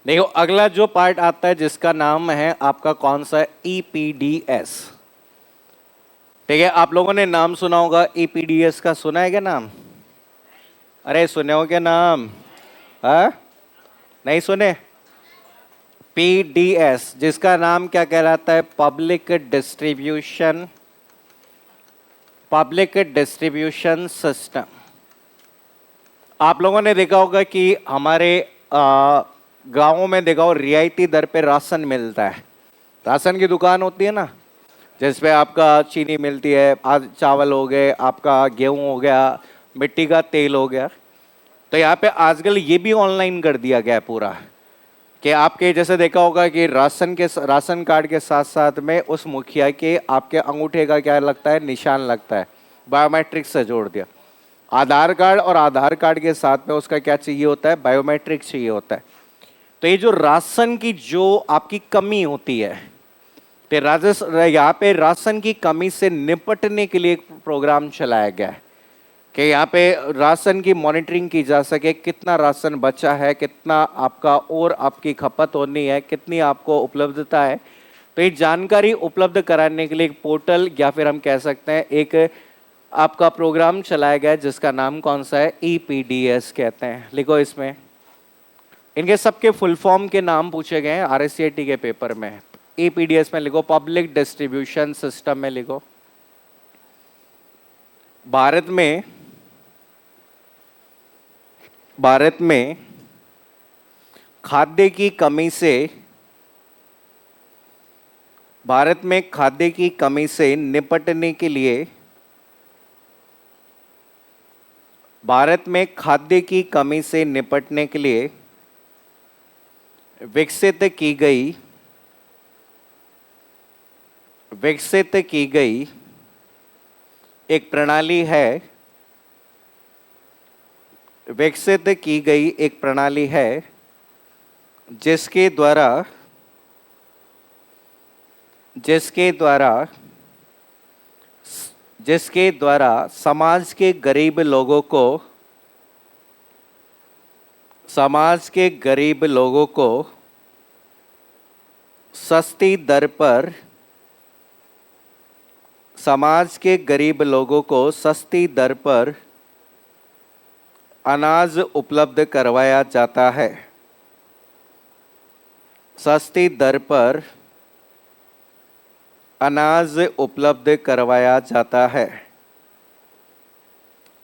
देखो अगला जो पार्ट आता है जिसका नाम है आपका कौन सा, ईपीडीएस। ठीक है, आप लोगों ने नाम सुना होगा ईपीडीएस का, सुना है क्या नाम? अरे सुने हो क्या नाम? हाँ, नहीं सुने? पीडीएस जिसका नाम क्या कहलाता है, पब्लिक डिस्ट्रीब्यूशन सिस्टम। आप लोगों ने देखा होगा कि हमारे गांवों में देखा हो रियायती दर पे राशन मिलता है। राशन की दुकान होती है ना, जिसपे आपका चीनी मिलती है, आज चावल हो गए, आपका गेहूं हो गया, मिट्टी का तेल हो गया। तो यहाँ पे आजकल ये भी ऑनलाइन कर दिया गया है पूरा, कि आपके जैसे देखा होगा कि राशन कार्ड के साथ साथ में उस मुखिया के आपके अंगूठे का क्या लगता है, निशान लगता है, बायोमेट्रिक से जोड़ दिया। आधार कार्ड और आधार कार्ड के साथ में उसका क्या चाहिए होता है, बायोमेट्रिक चाहिए होता है। तो ये जो राशन की जो आपकी कमी होती है, तो यहाँ पे राशन की कमी से निपटने के लिए एक प्रोग्राम चलाया गया है कि यहाँ पे राशन की मॉनिटरिंग की जा सके, कितना राशन बचा है, कितना आपका और आपकी खपत होनी है, कितनी आपको उपलब्धता है। तो ये जानकारी उपलब्ध कराने के लिए एक पोर्टल या फिर हम कह सकते हैं एक आपका प्रोग्राम चलाया गया है जिसका नाम कौन सा है, ईपीडीएस कहते हैं। लिखो इसमें, इनके सबके फुल फॉर्म के नाम पूछे गए हैं आरएससीआईटी के पेपर में। ईपीडीएस में लिखो, पब्लिक डिस्ट्रीब्यूशन सिस्टम में लिखो। भारत में खाद्य की कमी से निपटने के लिए विकसित की गई एक प्रणाली है जिसके द्वारा समाज के गरीब लोगों को सस्ती दर पर अनाज उपलब्ध करवाया जाता है। सस्ती दर पर अनाज उपलब्ध करवाया जाता है।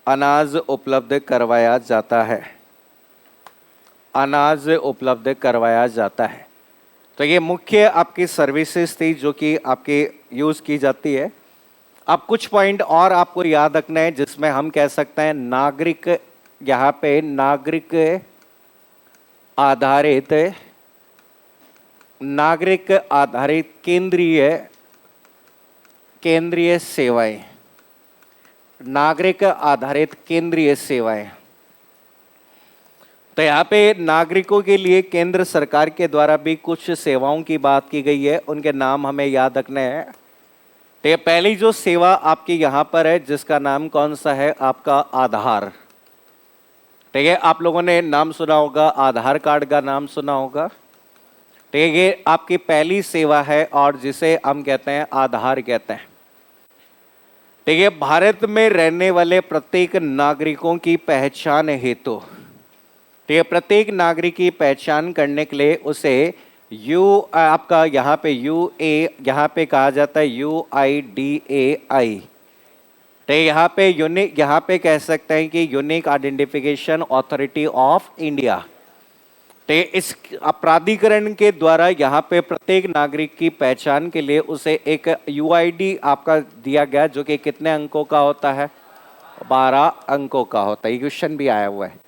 अनाज उपलब्ध करवाया जाता है। तो ये मुख्य आपकी सर्विसेज थी जो कि आपके यूज की जाती है। अब कुछ पॉइंट और आपको याद रखना है जिसमें हम कह सकते हैं नागरिक, यहाँ पे नागरिक आधारित केंद्रीय सेवाएं। नागरिक आधारित केंद्रीय सेवाएं, तो यहाँ पे नागरिकों के लिए केंद्र सरकार के द्वारा भी कुछ सेवाओं की बात की गई है, उनके नाम हमें याद रखने हैं। तो ये पहली जो सेवा आपकी यहाँ पर है जिसका नाम कौन सा है, आपका आधार। ठीक है, आप लोगों ने नाम सुना होगा, आधार कार्ड का नाम सुना होगा। ठीक है, ये आपकी पहली सेवा है और जिसे हम कहते हैं आधार कहते हैं। ठीक है, भारत में रहने वाले प्रत्येक नागरिकों की पहचान हेतु, ठीक है, प्रत्येक नागरिक की पहचान करने के लिए उसे आपका यहाँ पे यहाँ पे कहा जाता है UIDAI। तो यहाँ पे कह सकते हैं कि unique identification authority of India. तो इस प्राधिकरण के द्वारा यहाँ पे प्रत्येक नागरिक की पहचान के लिए उसे एक UID आपका दिया गया जो कि कितने अंकों का होता है, 12 अंकों का होता है। ये क्वेश्चन भी आया हुआ है।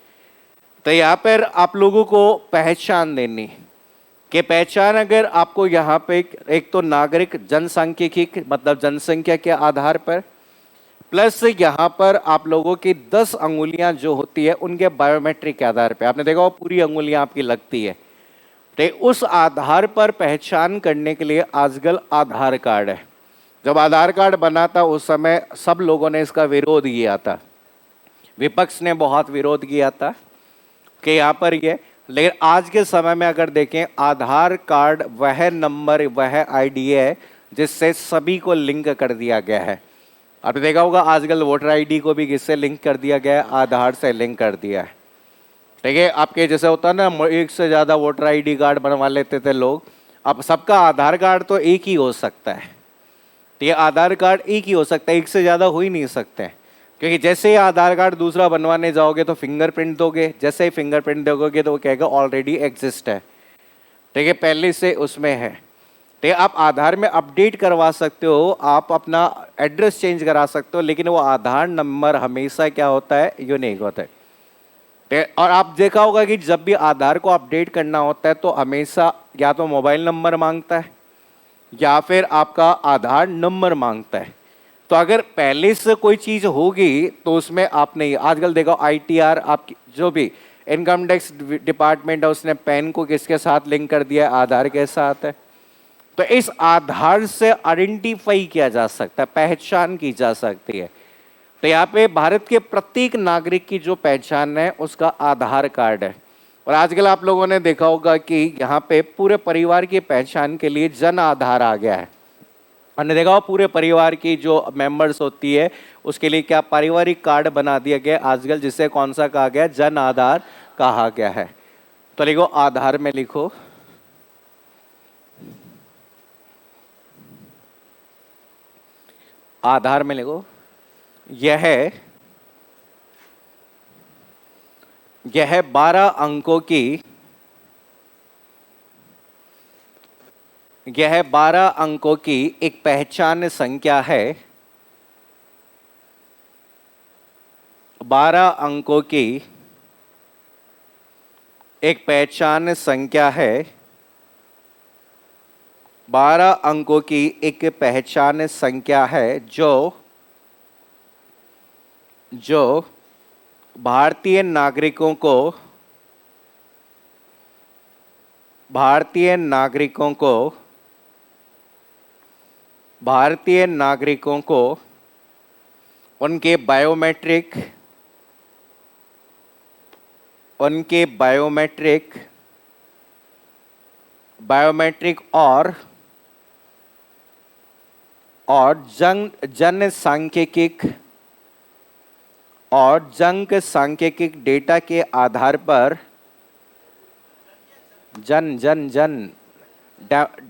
तो यहाँ पर आप लोगों को पहचान देनी कि पहचान अगर आपको यहाँ पे एक तो नागरिक जनसांख्यिकी मतलब जनसंख्या के आधार पर, प्लस यहाँ पर आप लोगों की 10 अंगुलियां जो होती है उनके बायोमेट्रिक के आधार पे, आपने देखा वो पूरी अंगुलियां आपकी लगती है। तो उस आधार पर पहचान करने के लिए आजकल आधार कार्ड है। जब आधार कार्ड बना था उस समय सब लोगों ने इसका विरोध किया था, विपक्ष ने बहुत विरोध किया था कि यहाँ पर ये लेकिन आज के समय में अगर देखें, आधार कार्ड वह नंबर, वह आईडी है जिससे सभी को लिंक कर दिया गया है। आपने देखा होगा आजकल वोटर आईडी को भी किससे लिंक कर दिया गया है? आधार से लिंक कर दिया है। ठीक है, आपके जैसे होता है ना, एक से ज़्यादा वोटर आईडी कार्ड बनवा लेते थे लोग, अब सबका आधार कार्ड तो एक ही हो सकता है। ठीक है, आधार कार्ड एक ही हो सकता है, एक से ज़्यादा हो ही नहीं सकते, क्योंकि जैसे ही आधार कार्ड दूसरा बनवाने जाओगे तो फिंगरप्रिंट दोगे, जैसे ही फिंगरप्रिंट दोगे तो वो कहेगा ऑलरेडी एग्जिस्ट है। ठीक है, पहले से उसमें है। ठीक है, आप आधार में अपडेट करवा सकते हो, आप अपना एड्रेस चेंज करा सकते हो, लेकिन वो आधार नंबर हमेशा क्या होता है? यूनिक होता है। ठीक है, और आप देखा होगा कि जब भी आधार को अपडेट करना होता है तो हमेशा या तो मोबाइल नंबर मांगता है या फिर आपका आधार नंबर मांगता है। तो अगर पहले से कोई चीज़ होगी तो उसमें आप नहीं, आजकल देखो आईटीआर, आपकी जो भी इनकम टैक्स डिपार्टमेंट है उसने पैन को किसके साथ लिंक कर दिया है? आधार के साथ है। तो इस आधार से आइडेंटिफाई किया जा सकता है, पहचान की जा सकती है। तो यहाँ पे भारत के प्रत्येक नागरिक की जो पहचान है उसका आधार कार्ड है। और आजकल आप लोगों ने देखा होगा कि यहाँ पे पूरे परिवार की पहचान के लिए जन आधार आ गया है। हमने देखा हो पूरे परिवार की जो मेंबर्स होती है उसके लिए क्या पारिवारिक कार्ड बना दिया गया आजकल, जिसे कौन सा कहा गया? जन आधार कहा गया है। तो लिखो, आधार में लिखो आधार में लिखो यह 12 अंकों की, यह 12 अंकों की एक पहचान संख्या है। 12 अंकों की एक पहचान संख्या है। 12 अंकों की एक पहचान संख्या है जो भारतीय नागरिकों को उनके बायोमेट्रिक और जनसांख्यिकी डेटा के आधार पर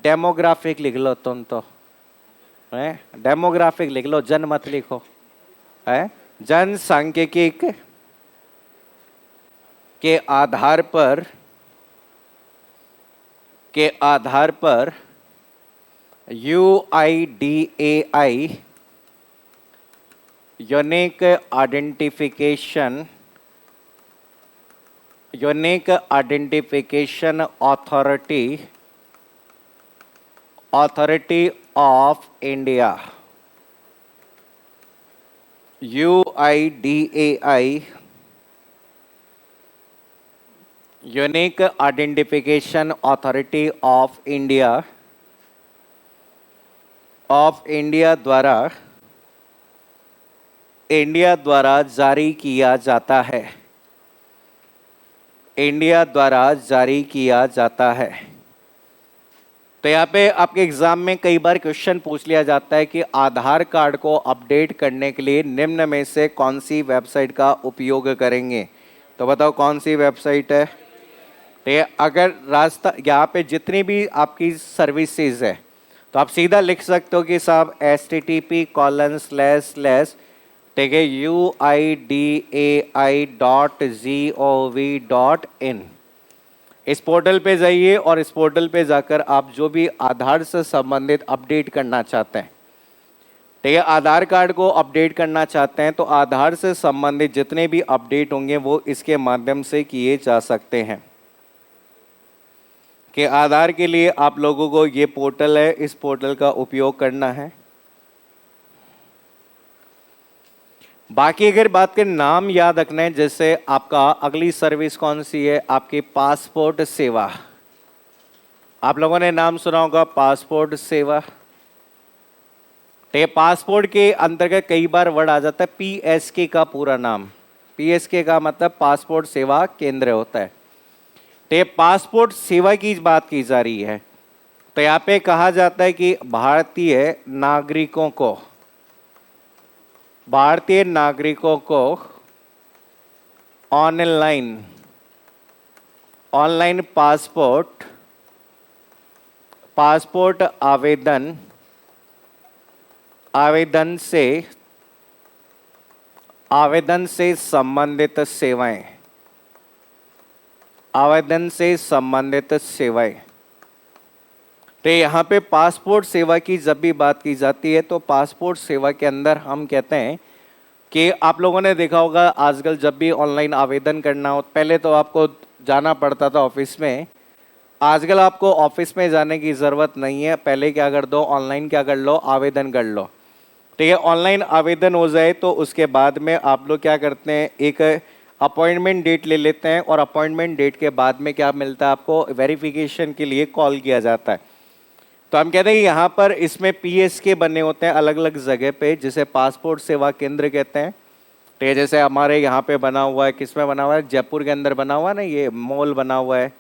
डेमोग्राफिक लिख लो तुम तो, है डेमोग्राफिक लिख लो, जन मत लिखो, है जनसांख्यिकी के आधार पर UIDAI unique identification authority of India, UIDAI unique identification authority of India द्वारा जारी किया जाता है। तो यहाँ पे आपके एग्जाम में कई बार क्वेश्चन पूछ लिया जाता है कि आधार कार्ड को अपडेट करने के लिए निम्न में से कौन सी वेबसाइट का उपयोग करेंगे? तो बताओ कौन सी वेबसाइट है? तो अगर रास्ता, यहाँ पे जितनी भी आपकी सर्विसेज है तो आप सीधा लिख सकते हो कि साहब http:// ठीक है UIDAI.gov.in, इस पोर्टल पे जाइए और इस पोर्टल पे जाकर आप जो भी आधार से संबंधित अपडेट करना चाहते हैं, ठीक है, आधार कार्ड को अपडेट करना चाहते हैं तो आधार से संबंधित जितने भी अपडेट होंगे वो इसके माध्यम से किए जा सकते हैं। कि आधार के लिए आप लोगों को ये पोर्टल है, इस पोर्टल का उपयोग करना है। बाकी अगर बात करें, नाम याद रखना है, जैसे आपका अगली सर्विस कौन सी है? आपकी पासपोर्ट सेवा। आप लोगों ने नाम सुना होगा पासपोर्ट सेवा। पासपोर्ट के अंतर्गत कई बार वर्ड आ जाता है PSK का पूरा नाम। PSK का मतलब पासपोर्ट सेवा केंद्र होता है। तो ये पासपोर्ट सेवा की बात की जा रही है। तो यहाँ पे कहा जाता है कि भारतीय नागरिकों को ऑनलाइन पासपोर्ट आवेदन से संबंधित सेवाएं। तो यहाँ पे पासपोर्ट सेवा की जब भी बात की जाती है तो पासपोर्ट सेवा के अंदर हम कहते हैं कि आप लोगों ने देखा होगा आजकल जब भी ऑनलाइन आवेदन करना हो, पहले तो आपको जाना पड़ता था ऑफिस में। आजकल आपको ऑफिस में जाने की ज़रूरत नहीं है। पहले क्या कर दो, ऑनलाइन क्या कर लो, आवेदन कर लो। ठीक है, ऑनलाइन आवेदन हो जाए तो उसके बाद में आप लोग क्या करते हैं, एक अपॉइंटमेंट डेट ले लेते हैं और अपॉइंटमेंट डेट के बाद में क्या मिलता है आपको, वेरिफिकेशन के लिए कॉल किया जाता है। तो हम कहते हैं यहाँ पर इसमें पीएसके बने होते हैं अलग अलग जगह पे, जिसे पासपोर्ट सेवा केंद्र कहते हैं। ठीक है, जैसे हमारे यहाँ पे बना हुआ है, किसमें बना हुआ है, जयपुर के अंदर बना हुआ है ना, ये मॉल बना हुआ है,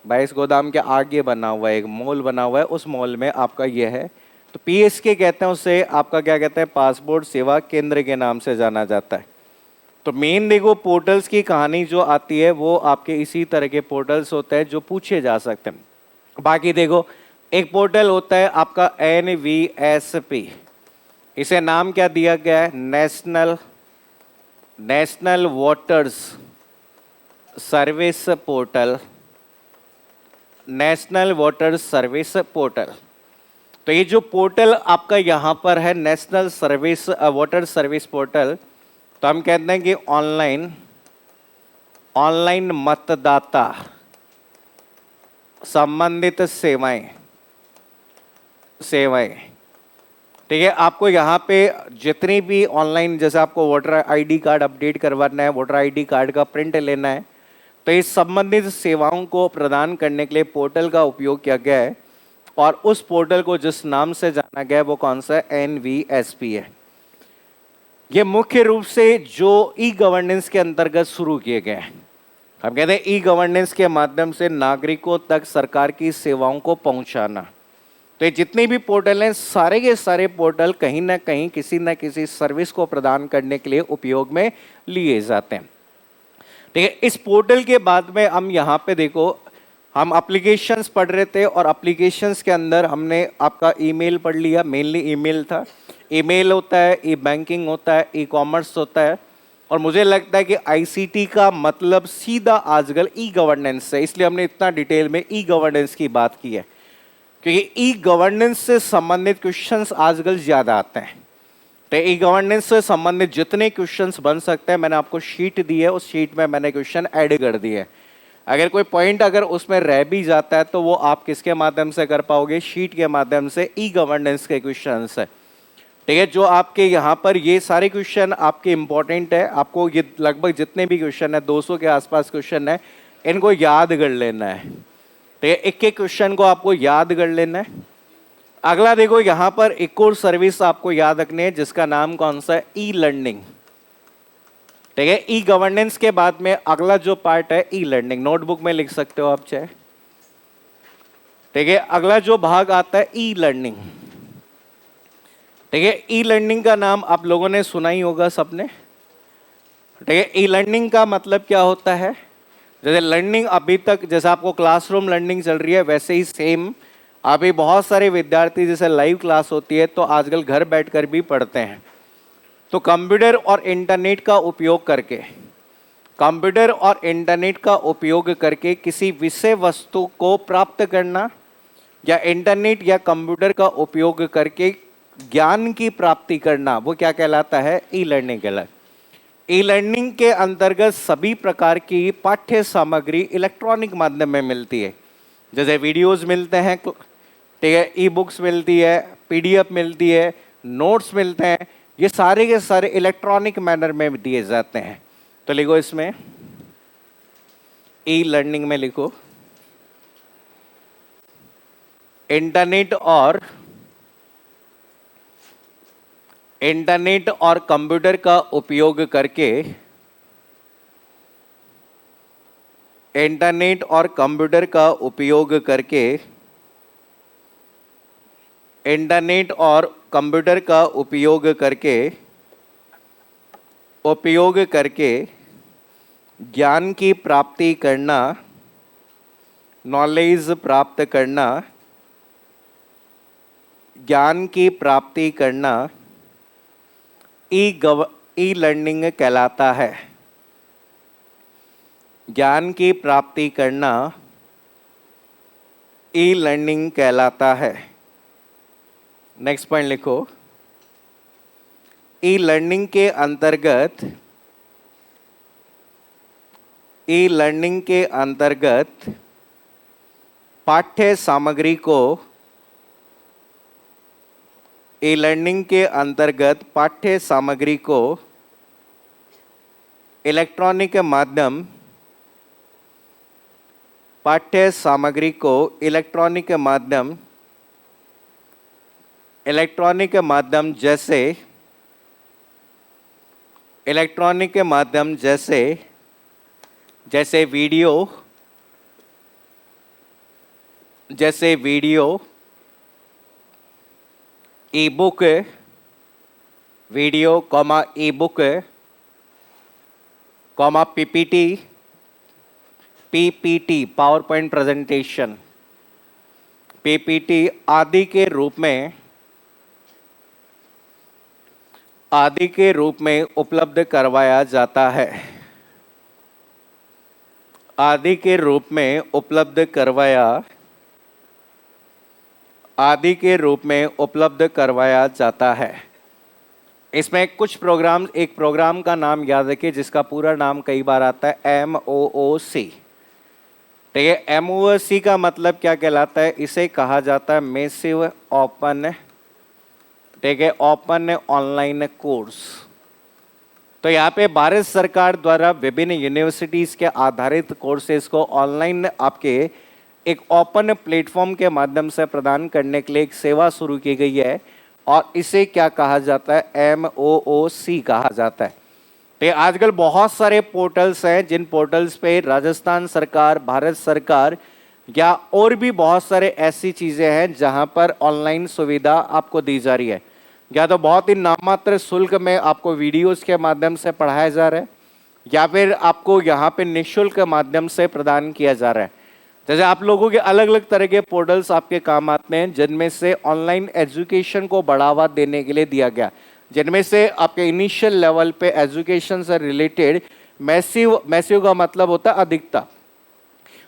बाईस गोदाम के आगे बना हुआ है एक मॉल बना हुआ है, उस मॉल में आपका ये है। तो पीएसके कहते हैं उसे, आपका क्या कहते हैं, पासपोर्ट सेवा केंद्र के नाम से जाना जाता है। तो मेन देखो पोर्टल्स की कहानी जो आती है वो आपके इसी तरह के पोर्टल्स होते हैं जो पूछे जा सकते हैं। बाकी देखो एक पोर्टल होता है आपका NVSP, इसे नाम क्या दिया गया है, national voters service portal, national voter service portal. तो ये जो पोर्टल आपका यहाँ पर है नेशनल वोटर सर्विस पोर्टल, तो हम कहते हैं कि ऑनलाइन मतदाता संबंधित सेवाएं। ठीक है, आपको यहाँ पे जितनी भी ऑनलाइन, जैसे आपको वोटर आईडी कार्ड अपडेट करवाना है, वोटर आईडी कार्ड का प्रिंट लेना है, तो इस संबंधित सेवाओं को प्रदान करने के लिए पोर्टल का उपयोग किया गया है। और उस पोर्टल को जिस नाम से जाना गया है वो कौन सा है, NVSP है। ये मुख्य रूप से जो ई गवर्नेंस के अंतर्गत शुरू किए गए हैं। हम कहते हैं ई गवर्नेंस के माध्यम से नागरिकों तक सरकार की सेवाओं को पहुंचाना। तो ये जितने भी पोर्टल हैं, सारे के सारे पोर्टल कहीं ना कहीं किसी न किसी सर्विस को प्रदान करने के लिए उपयोग में लिए जाते हैं। ठीक है, इस पोर्टल के बाद में हम यहाँ पे देखो, हम एप्लीकेशंस पढ़ रहे थे और एप्लीकेशंस के अंदर हमने आपका ईमेल पढ़ लिया, मेनली ईमेल था। ईमेल होता है, ई बैंकिंग होता है, ई कॉमर्स होता है, और मुझे लगता है कि आईसीटी का मतलब सीधा आजकल ई गवर्नेंस है, इसलिए हमने इतना डिटेल में ई गवर्नेंस की बात की है, क्योंकि ई गवर्नेंस से संबंधित क्वेश्चंस आजकल ज़्यादा आते हैं। तो ई गवर्नेंस से संबंधित जितने क्वेश्चंस बन सकते हैं, मैंने आपको शीट दी है, उस शीट में मैंने क्वेश्चन ऐड कर दिए हैं। अगर कोई पॉइंट अगर उसमें रह भी जाता है तो वो आप किसके माध्यम से कर पाओगे, शीट के माध्यम से, ई गवर्नेंस के क्वेश्चंस है। ठीक है, जो आपके यहाँ पर ये सारे क्वेश्चन आपके इंपॉर्टेंट है, आपको ये लगभग जितने भी क्वेश्चन है 200 के आसपास क्वेश्चन है, इनको याद कर लेना है। ठीक है, एक एक क्वेश्चन को आपको याद कर लेना है। अगला देखो यहाँ पर एक और सर्विस आपको याद रखनी है जिसका नाम कौन सा है, ई लर्निंग। ठीक है, ई गवर्नेंस के बाद में अगला जो पार्ट है ई लर्निंग, नोटबुक में लिख सकते हो आप चाहे। ठीक है, अगला जो भाग आता है ई लर्निंग। ठीक है, ई लर्निंग का नाम आप लोगों ने सुना ही होगा सबने। ठीक है, ई लर्निंग का मतलब क्या होता है, जैसे लर्निंग अभी तक जैसे आपको क्लासरूम लर्निंग चल रही है, वैसे ही सेम अभी बहुत सारे विद्यार्थी जैसे लाइव क्लास होती है तो आजकल घर बैठकर भी पढ़ते हैं। तो कंप्यूटर और इंटरनेट का उपयोग करके किसी विषय वस्तु को प्राप्त करना, या इंटरनेट या कंप्यूटर का उपयोग करके ज्ञान की प्राप्ति करना, वो क्या कहलाता है, ई लर्निंग कहलाता है। ई लर्निंग के अंतर्गत सभी प्रकार की पाठ्य सामग्री इलेक्ट्रॉनिक माध्यम में मिलती है, जैसे वीडियोस मिलते हैं, ठीक है, ई बुक्स मिलती है, PDF मिलती है, नोट्स मिलते हैं, ये सारे के सारे इलेक्ट्रॉनिक मैनर में दिए जाते हैं। तो लिखो इसमें ई लर्निंग में लिखो, इंटरनेट और कंप्यूटर का उपयोग करके इंटरनेट और कंप्यूटर का उपयोग करके इंटरनेट और कंप्यूटर का उपयोग करके ज्ञान की प्राप्ति करना, नॉलेज प्राप्त करना, ज्ञान की प्राप्ति करना ई लर्निंग कहलाता है। ज्ञान की प्राप्ति करना ई लर्निंग कहलाता है। नेक्स्ट पॉइंट लिखो। ई लर्निंग के अंतर्गत पाठ्य सामग्री को इलेक्ट्रॉनिक माध्यम जैसे वीडियो, ई book, PPT power point presentation, PPT आदि के रूप में उपलब्ध करवाया जाता है। इसमें कुछ प्रोग्राम, एक प्रोग्राम का नाम याद रखिए जिसका पूरा नाम कई बार आता है MOOC। ठीक है, MOOC का मतलब क्या कहलाता है? इसे कहा जाता है मैसिव ओपन, ठीक है, ओपन ऑनलाइन कोर्स। तो यहाँ पे भारत सरकार द्वारा विभिन्न यूनिवर्सिटीज के आधारित कोर्सेज को ऑनलाइन आपके एक ओपन प्लेटफॉर्म के माध्यम से प्रदान करने के लिए एक सेवा शुरू की गई है और इसे क्या कहा जाता है? MOOC कहा जाता है। तो आजकल बहुत सारे पोर्टल्स हैं जिन पोर्टल्स पे राजस्थान सरकार, भारत सरकार या और भी बहुत सारे ऐसी चीज़ें हैं जहां पर ऑनलाइन सुविधा आपको दी जा रही है। या तो बहुत ही नाममात्र शुल्क में आपको वीडियोस के माध्यम से पढ़ाया जा रहा है या फिर आपको यहाँ पे निःशुल्क माध्यम से प्रदान किया जा रहा है। जैसे आप लोगों के अलग अलग तरह के पोर्टल्स आपके काम आते हैं जिनमें से ऑनलाइन एजुकेशन को बढ़ावा देने के लिए दिया गया, जिनमें से आपके इनिशियल लेवल पे एजुकेशन से रिलेटेड मैसिव का मतलब होता है अधिकता,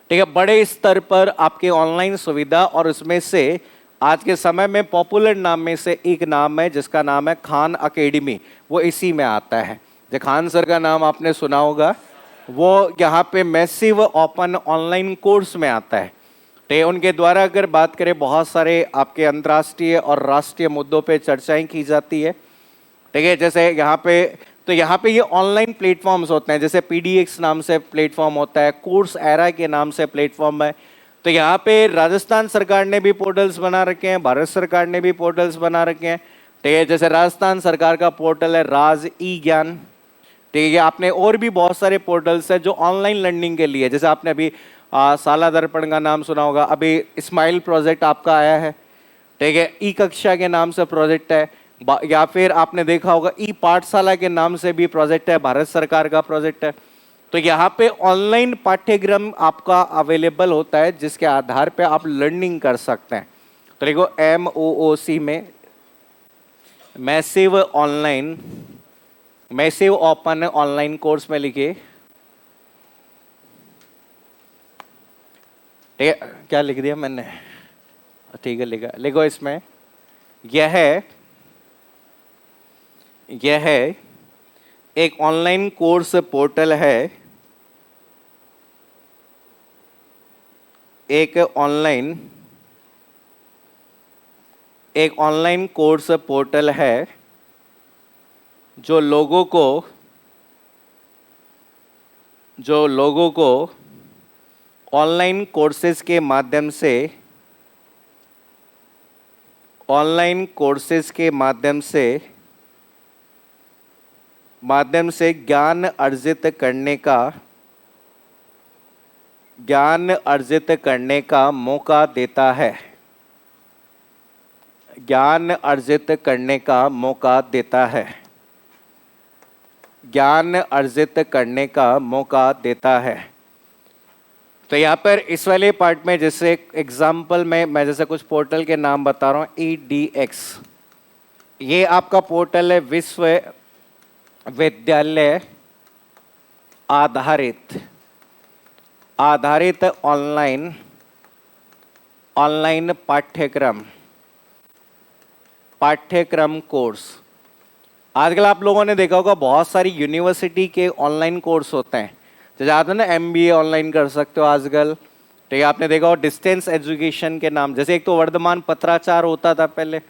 ठीक है, बड़े स्तर पर आपके ऑनलाइन सुविधा। और उसमें से आज के समय में पॉपुलर नाम में से एक नाम है जिसका नाम है खान अकेडमी, वो इसी में आता है। जो खान सर का नाम आपने सुना होगा, वो यहाँ पे मैसिव ओपन ऑनलाइन कोर्स में आता है। तो उनके द्वारा अगर बात करें, बहुत सारे आपके अंतर्राष्ट्रीय और राष्ट्रीय मुद्दों पे चर्चाएं की जाती है, ठीक है। जैसे यहाँ पे ये ऑनलाइन प्लेटफॉर्म्स होते हैं, जैसे PDX नाम से प्लेटफॉर्म होता है, कोर्स एरा के नाम से प्लेटफॉर्म है। तो यहाँ पे राजस्थान सरकार ने भी पोर्टल्स बना रखे हैं, भारत सरकार ने भी पोर्टल्स बना रखे हैं, ठीक है। जैसे राजस्थान सरकार का पोर्टल है राज ई ज्ञान, ठीक है। आपने और भी बहुत सारे पोर्टल्स हैं जो ऑनलाइन लर्निंग के लिए, जैसे आपने अभी साला दर्पण का नाम सुना होगा, अभी स्माइल प्रोजेक्ट आपका आया है, ठीक है, ई कक्षा के नाम से प्रोजेक्ट है, या फिर आपने देखा होगा ई पाठशाला के नाम से भी प्रोजेक्ट है, भारत सरकार का प्रोजेक्ट है। तो यहाँ पे ऑनलाइन पाठ्यक्रम आपका अवेलेबल होता है जिसके आधार पे आप लर्निंग कर सकते हैं। तो देखो MOOC में मैसिव ओपन ऑनलाइन कोर्स में लिखिए, ठीक है, क्या लिख दिया मैंने? ठीक है, लिखो इसमें यह एक ऑनलाइन कोर्स पोर्टल है, एक ऑनलाइन कोर्स पोर्टल है जो लोगों को ऑनलाइन कोर्सेज के माध्यम से ज्ञान अर्जित करने का ज्ञान अर्जित करने का मौका देता है। ज्ञान अर्जित करने का मौका देता है। ज्ञान अर्जित करने का मौका देता है। तो यहाँ पर इस वाले पार्ट में जैसे एग्जाम्पल में मैं जैसे कुछ पोर्टल के नाम बता रहा हूँ, EDX, ये आपका पोर्टल है विश्वविद्यालय आधारित ऑनलाइन पाठ्यक्रम कोर्स। आजकल आप लोगों ने देखा होगा बहुत सारी यूनिवर्सिटी के ऑनलाइन कोर्स होते हैं, जैसे आप ना MBA ऑनलाइन कर सकते हो आजकल। तो ये आपने देखा हो डिस्टेंस एजुकेशन के नाम, जैसे एक तो वर्धमान पत्राचार होता था पहले,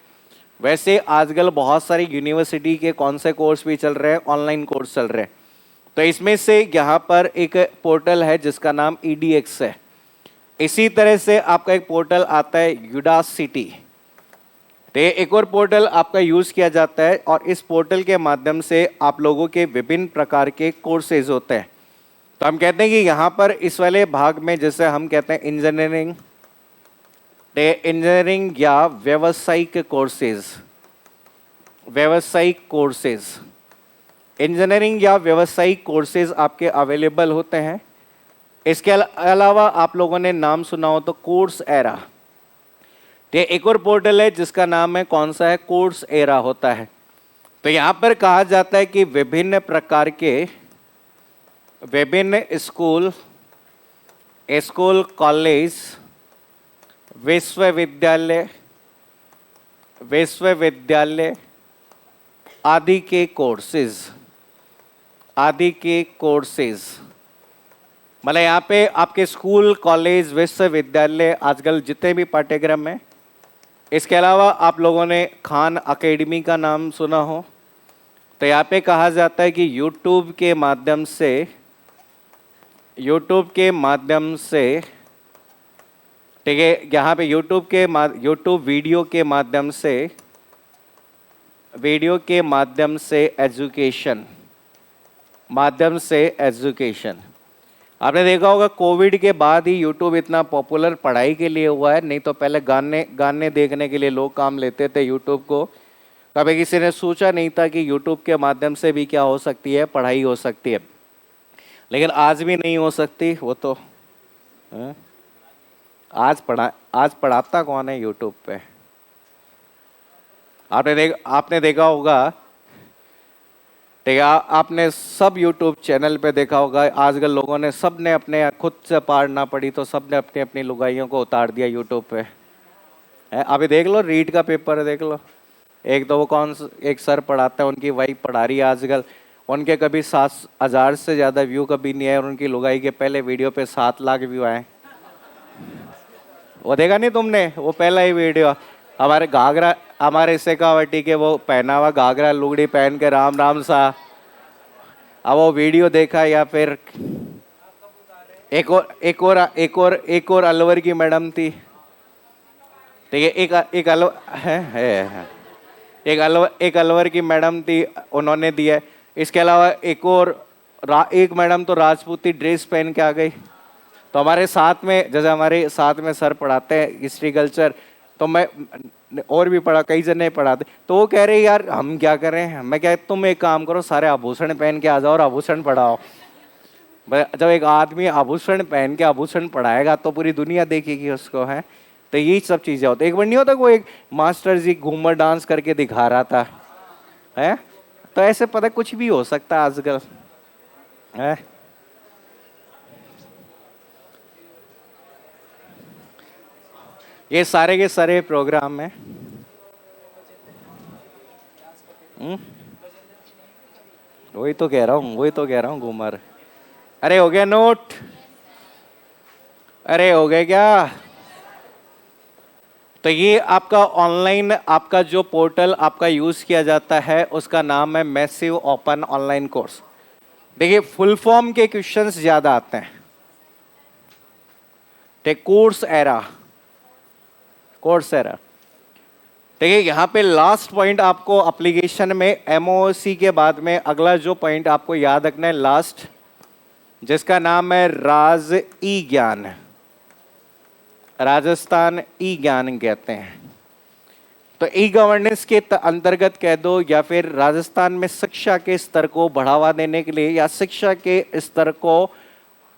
वैसे आजकल बहुत सारी यूनिवर्सिटी के कौन से कोर्स भी चल रहे हैं, ऑनलाइन कोर्स चल रहे हैं। तो इसमें से यहाँ पर एक पोर्टल है जिसका नाम EDX है। इसी तरह से आपका एक पोर्टल आता है Udacity। तो एक और पोर्टल आपका यूज किया जाता है और इस पोर्टल के माध्यम से आप लोगों के विभिन्न प्रकार के कोर्सेज होते हैं। तो हम कहते हैं कि यहाँ पर इस वाले भाग में जैसे हम कहते हैं इंजीनियरिंग या व्यावसायिक कोर्सेज, इंजीनियरिंग या व्यावसायिक कोर्सेज आपके अवेलेबल होते हैं। इसके अलावा आप लोगों ने नाम सुना हो तो कोर्स एरा, ये एक और पोर्टल है जिसका नाम है कौन सा है, कोर्स एरा होता है। तो यहाँ पर कहा जाता है कि विभिन्न प्रकार के विभिन्न स्कूल कॉलेज विश्वविद्यालय आदि के कोर्सेज, मतलब यहाँ पे आपके स्कूल कॉलेज विश्वविद्यालय आजकल जितने भी पाठ्यक्रम हैं। इसके अलावा आप लोगों ने खान अकेडमी का नाम सुना हो, तो यहाँ पे कहा जाता है कि यूट्यूब के माध्यम से ठीक है, यहाँ पे यूट्यूब वीडियो के माध्यम से एजुकेशन। आपने देखा होगा कोविड के बाद ही यूट्यूब इतना पॉपुलर पढ़ाई के लिए हुआ है, नहीं तो पहले गाने देखने के लिए लोग काम लेते थे यूट्यूब को। कभी किसी ने सोचा नहीं था कि यूट्यूब के माध्यम से भी क्या हो सकती है, पढ़ाई हो सकती है। लेकिन आज भी नहीं हो सकती वो तो है? आज पढ़ाता कौन है यूट्यूब पे? आपने देखा होगा, ठीक है, आपने सब यूट्यूब चैनल पे देखा होगा, आजकल लोगों ने सब ने अपने खुद से पार ना पड़ी तो सब ने अपनी अपनी लुगाइयों को उतार दिया यूट्यूब पे। अभी देख लो, रीट का पेपर देख लो, एक तो वो एक सर पढ़ाते हैं, उनकी वाइफ पढ़ा रही है आजकल, उनके कभी 7,000 से ज़्यादा व्यू कभी नहीं आए और उनकी लुगाई के पहले वीडियो पे 7 लाख व्यू आए। वो देखा नहीं तुमने, वो पहला ही वीडियो, हमारे शेखावटी के वो पहना हुआ घाघरा लुगड़ी पहन के राम सा, अब वो वीडियो देखा। या फिर एक और अलवर की मैडम थी, ठीक है, एक अलवर की मैडम थी, उन्होंने दिया। इसके अलावा एक मैडम तो राजपूती ड्रेस पहन के आ गई। तो हमारे साथ में, जैसे हमारे साथ में सर पढ़ाते हैं हिस्ट्री कल्चर, तो मैं और भी पढ़ा, कई जने पढ़ाते, तो वो कह रहे यार हम क्या करें। मैं क्या, तुम एक काम करो, सारे आभूषण पहन के आ जाओ और आभूषण पढ़ाओ। जब एक आदमी आभूषण पहन के आभूषण पढ़ाएगा तो पूरी दुनिया देखेगी उसको, है। तो यही सब चीजें होती। एक बार नहीं होता, वो एक मास्टर जी घूमर डांस करके दिखा रहा था, है। तो ऐसे पता कुछ भी हो सकता है आजकल, है। ये सारे के सारे प्रोग्राम है। वही तो कह रहा हूँ घूमर। अरे हो गया नोट, अरे हो गया क्या? तो ये आपका ऑनलाइन, आपका जो पोर्टल आपका यूज किया जाता है उसका नाम है मैसिव ओपन ऑनलाइन कोर्स। देखिए फुल फॉर्म के क्वेश्चंस ज्यादा आते हैं। कोर्स एरा, देखिए यहाँ पे लास्ट पॉइंट आपको एप्लीकेशन में MOOC के बाद में अगला जो पॉइंट आपको याद रखना है, लास्ट जिसका नाम है राज ई ज्ञान, राजस्थान ई ज्ञान कहते हैं। तो ई गवर्नेंस के अंतर्गत कह दो, या फिर राजस्थान में शिक्षा के स्तर को बढ़ावा देने के लिए या शिक्षा के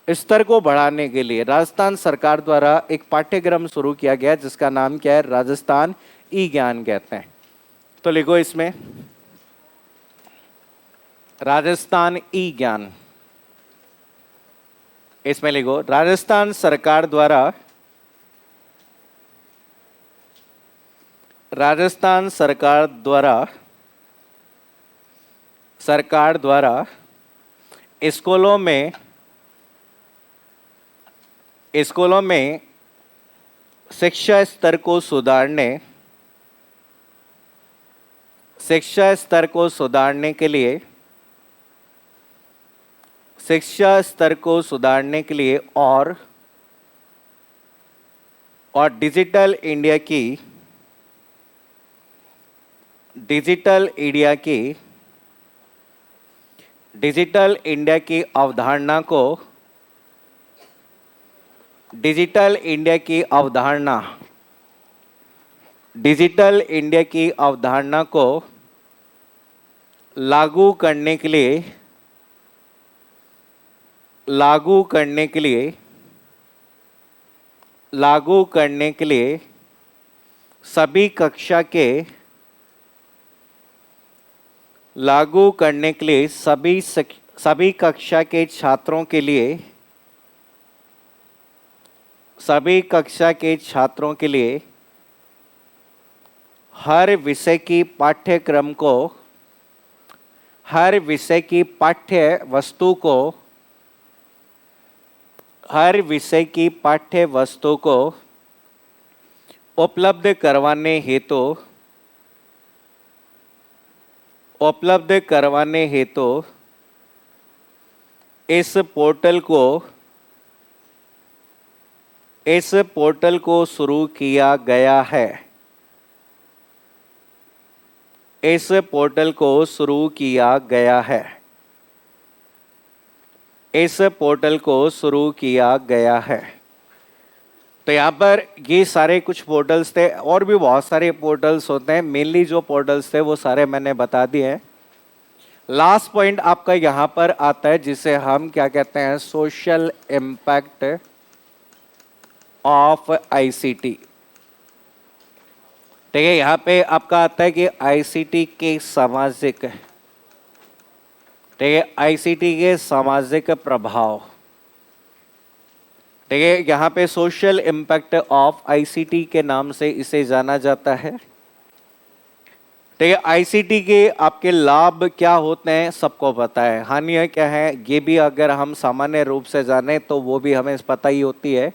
स्तर को बढ़ाने के लिए राजस्थान सरकार द्वारा एक पाठ्यक्रम शुरू किया गया जिसका नाम क्या है, राजस्थान ई ज्ञान कहते हैं। तो लिखो इसमें राजस्थान ई ज्ञान, इसमें लिखो राजस्थान सरकार द्वारा, राजस्थान सरकार द्वारा स्कूलों में शिक्षा स्तर को सुधारने के लिए और डिजिटल इंडिया की अवधारणा को लागू करने के लिए सभी कक्षा के छात्रों के लिए हर विषय की पाठ्य वस्तु को उपलब्ध करवाने हेतु इस पोर्टल को शुरू किया गया है। तो यहाँ पर ये सारे कुछ पोर्टल्स थे, और भी बहुत सारे पोर्टल्स होते हैं। मेनली जो पोर्टल्स थे वो सारे मैंने बता दिए हैं। लास्ट पॉइंट आपका यहाँ पर आता है जिसे हम क्या कहते हैं, सोशल इम्पैक्ट ऑफ आईसीटी। ठीक है, यहाँ पे आपका आता है कि आईसीटी के सामाजिक प्रभाव। ठीक है, यहाँ पे सोशल इम्पैक्ट ऑफ आईसीटी के नाम से इसे जाना जाता है। ठीक है, आईसीटी के आपके लाभ क्या होते हैं सबको पता है, हानियां क्या है ये भी अगर हम सामान्य रूप से जाने तो वो भी हमें पता ही होती है।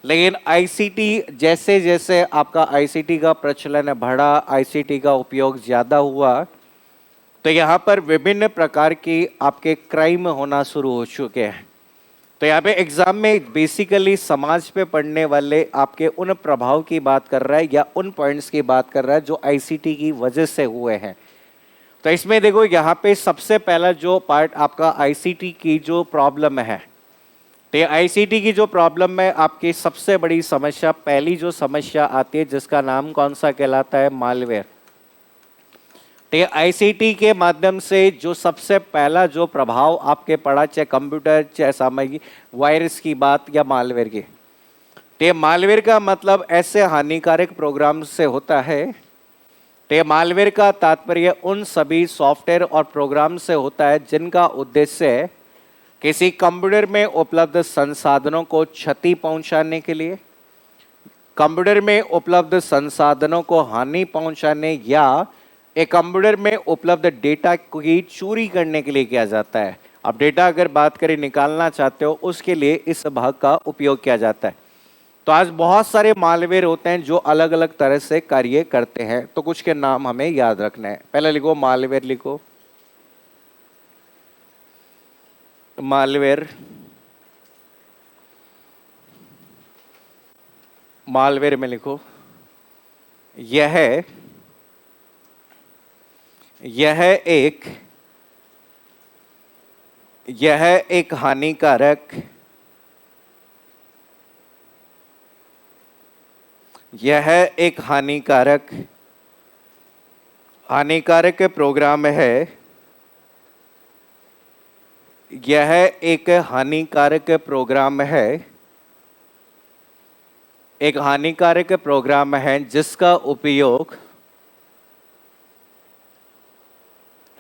लेकिन आईसीटी जैसे जैसे आपका आईसीटी का प्रचलन बढ़ा, आईसीटी का उपयोग ज़्यादा हुआ, तो यहाँ पर विभिन्न प्रकार की आपके क्राइम होना शुरू हो चुके हैं। तो यहाँ पे एग्जाम में बेसिकली समाज पे पड़ने वाले आपके उन प्रभाव की बात कर रहा है या उन पॉइंट्स की बात कर रहा है जो आईसीटी की वजह से हुए हैं। तो इसमें देखो यहाँ पे सबसे पहला जो पार्ट आपका आईसीटी की जो प्रॉब्लम है, तो आईसीटी की जो प्रॉब्लम है आपकी सबसे बड़ी समस्या, पहली जो समस्या आती है जिसका नाम कौन सा कहलाता है, मालवेयर। तो आईसीटी के माध्यम से जो सबसे पहला जो प्रभाव आपके पड़ा, चाहे कंप्यूटर चाहे सामग्री वायरस की बात या मालवेयर की, तो मालवेयर का मतलब ऐसे हानिकारक प्रोग्राम से होता है। तो मालवेयर का तात्पर्य उन सभी सॉफ्टवेयर और प्रोग्राम से होता है जिनका उद्देश्य किसी कंप्यूटर में उपलब्ध संसाधनों को क्षति पहुंचाने के लिए, कंप्यूटर में उपलब्ध संसाधनों को हानि पहुंचाने या एक कंप्यूटर में उपलब्ध डेटा की चोरी करने के लिए किया जाता है। अब डेटा अगर बात करें निकालना चाहते हो उसके लिए इस भाग का उपयोग किया जाता है। तो आज बहुत सारे मालवेयर होते हैं जो अलग अलग तरह से कार्य करते हैं, तो कुछ के नाम हमें याद रखना है। पहले लिखो मालवेयर, लिखो मालवेयर में लिखो यह एक यह एक हानिकारक यह एक हानिकारक हानिकारक प्रोग्राम है। यह एक हानिकारक प्रोग्राम है। एक हानिकारक प्रोग्राम है जिसका उपयोग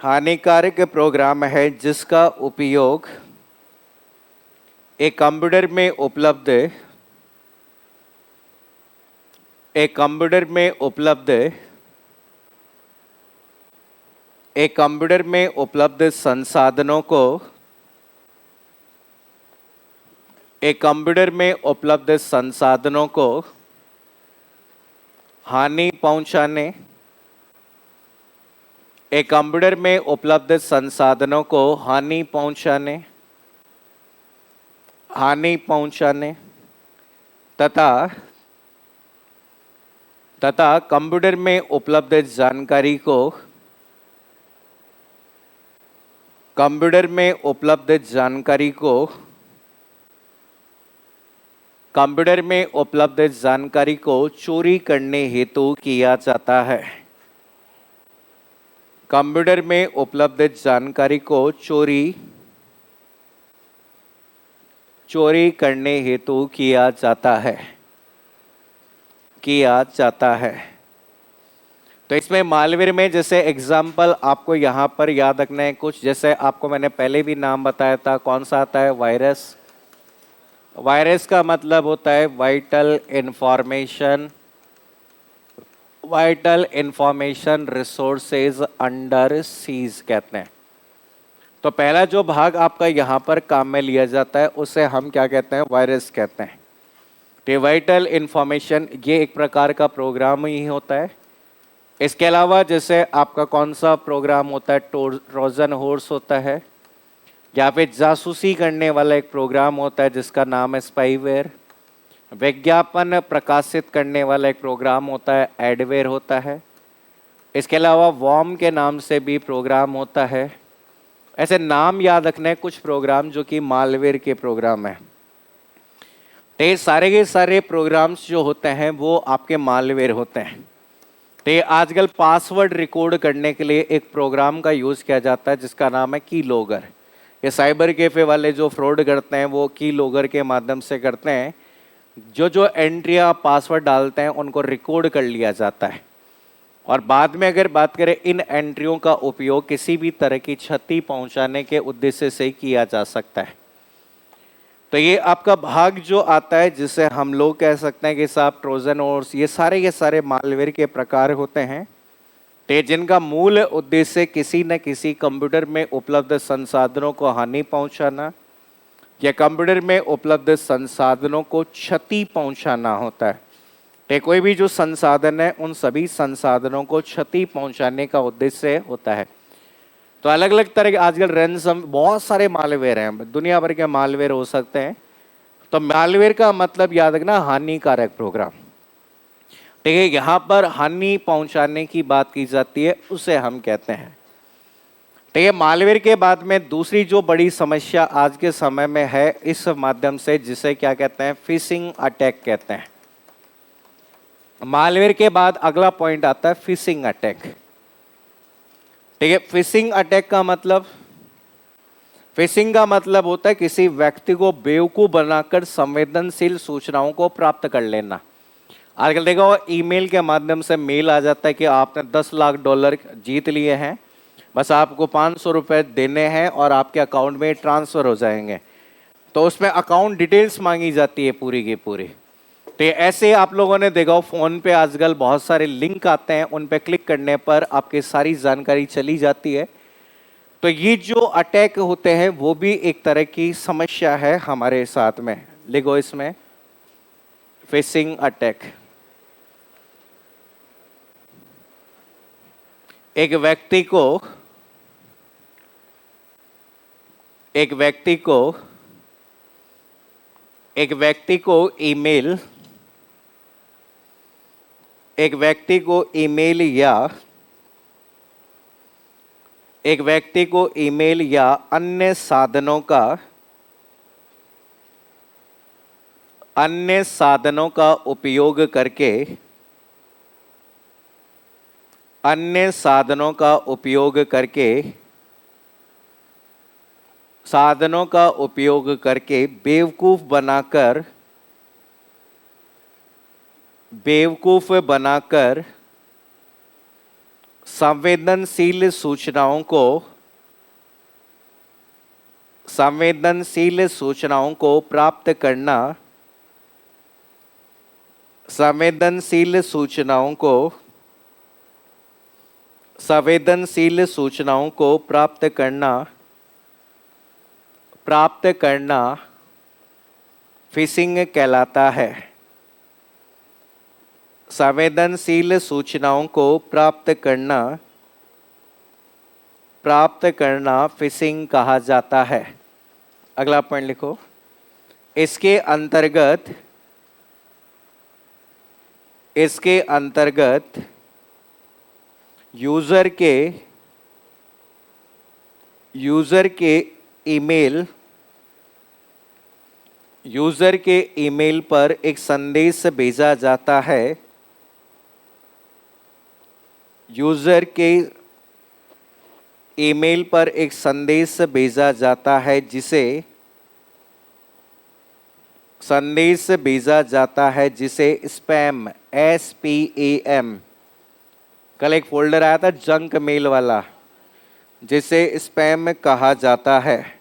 हानिकारक प्रोग्राम है जिसका उपयोग एक कंप्यूटर में उपलब्ध एक कंप्यूटर में उपलब्ध एक कंप्यूटर में उपलब्ध संसाधनों को एक कंप्यूटर में उपलब्ध संसाधनों को हानि पहुंचाने एक कंप्यूटर में उपलब्ध संसाधनों को हानि पहुंचाने तथा कंप्यूटर में उपलब्ध जानकारी को कंप्यूटर में उपलब्ध जानकारी को कंप्यूटर में उपलब्ध जानकारी को चोरी करने हेतु किया जाता है। कंप्यूटर में उपलब्ध जानकारी को चोरी करने हेतु किया जाता है। तो इसमें मालवेयर में जैसे एग्जाम्पल आपको यहाँ पर याद रखना है कुछ, जैसे आपको मैंने पहले भी नाम बताया था, कौन सा आता है? वायरस। वायरस का मतलब होता है vital information resources under seize कहते हैं। तो पहला जो भाग आपका यहाँ पर काम में लिया जाता है उसे हम क्या कहते हैं? वायरस कहते हैं। तो वाइटल इंफॉर्मेशन ये एक प्रकार का प्रोग्राम ही होता है। इसके अलावा जैसे आपका कौन सा प्रोग्राम होता है? ट्रोजन हॉर्स होता है, या फिर जासूसी करने वाला एक प्रोग्राम होता है जिसका नाम है स्पाईवेयर। विज्ञापन प्रकाशित करने वाला एक प्रोग्राम होता है एडवेयर होता है। इसके अलावा वॉर्म के नाम से भी प्रोग्राम होता है। ऐसे नाम याद रखने कुछ प्रोग्राम जो कि मालवेयर के प्रोग्राम है। तो ये सारे के सारे प्रोग्राम्स जो होते हैं वो आपके मालवेयर होते हैं। तो ये आजकल पासवर्ड रिकॉर्ड करने के लिए एक प्रोग्राम का यूज़ किया जाता है जिसका नाम है कीलॉगर। ये साइबर कैफे वाले जो फ्रॉड करते हैं वो कीलॉगर के माध्यम से करते हैं। जो एंट्रियाँ पासवर्ड डालते हैं उनको रिकॉर्ड कर लिया जाता है और बाद में अगर बात करें इन एंट्रियों का उपयोग किसी भी तरह की क्षति पहुंचाने के उद्देश्य से किया जा सकता है। तो ये आपका भाग जो आता है जिसे हम लोग कह सकते हैं कि साहब ट्रोजन हॉर्स, ये सारे मालवेयर के प्रकार होते हैं। तो जिनका मूल उद्देश्य किसी न किसी कंप्यूटर में उपलब्ध संसाधनों को हानि पहुंचाना या कंप्यूटर में उपलब्ध संसाधनों को क्षति पहुंचाना होता है। तो कोई भी जो संसाधन है उन सभी संसाधनों को क्षति पहुंचाने का उद्देश्य होता है। तो अलग अलग तरह के आजकल रैनसम बहुत सारे मालवेयर हैं, दुनिया भर के मालवेयर हो सकते हैं। तो मालवेयर का मतलब याद रखना हानिकारक प्रोग्राम। ठीक है, यहाँ पर हानि पहुंचाने की बात की जाती है, उसे हम कहते हैं। ठीक है, मालवेयर के बाद में दूसरी जो बड़ी समस्या आज के समय में है इस माध्यम से, जिसे क्या कहते हैं? फिशिंग अटैक कहते हैं। मालवेयर के बाद अगला पॉइंट आता है फिशिंग अटैक। ठीक है, फिशिंग अटैक का मतलब, फिशिंग का मतलब होता है किसी व्यक्ति को बेवकूफ बनाकर संवेदनशील सूचनाओं को प्राप्त कर लेना। आजकल देखो ईमेल के माध्यम से मेल आ जाता है कि आपने 10 लाख डॉलर जीत लिए हैं, बस आपको 500 रुपये देने हैं और आपके अकाउंट में ट्रांसफ़र हो जाएंगे। तो उसमें अकाउंट डिटेल्स मांगी जाती है पूरी की पूरी। तो ऐसे आप लोगों ने देखा फ़ोन पे आजकल बहुत सारे लिंक आते हैं, उन पे क्लिक करने पर आपकी सारी जानकारी चली जाती है। तो ये जो अटैक होते हैं वो भी एक तरह की समस्या है हमारे साथ में। लिखो इसमें फिशिंग अटैक। एक व्यक्ति को ईमेल या एक व्यक्ति को ईमेल या अन्य साधनों का उपयोग करके बेवकूफ बनाकर संवेदनशील सूचनाओं को प्राप्त करना फिशिंग कहलाता है। संवेदनशील सूचनाओं को प्राप्त करना फिशिंग कहा जाता है। अगला पॉइंट लिखो। इसके अंतर्गत यूजर के ईमेल पर एक संदेश भेजा जाता है। यूजर के ईमेल पर एक संदेश भेजा जाता है जिसे स्पैम SPAM, कल एक फोल्डर आया था जंक मेल वाला, जिसे स्पैम कहा जाता है।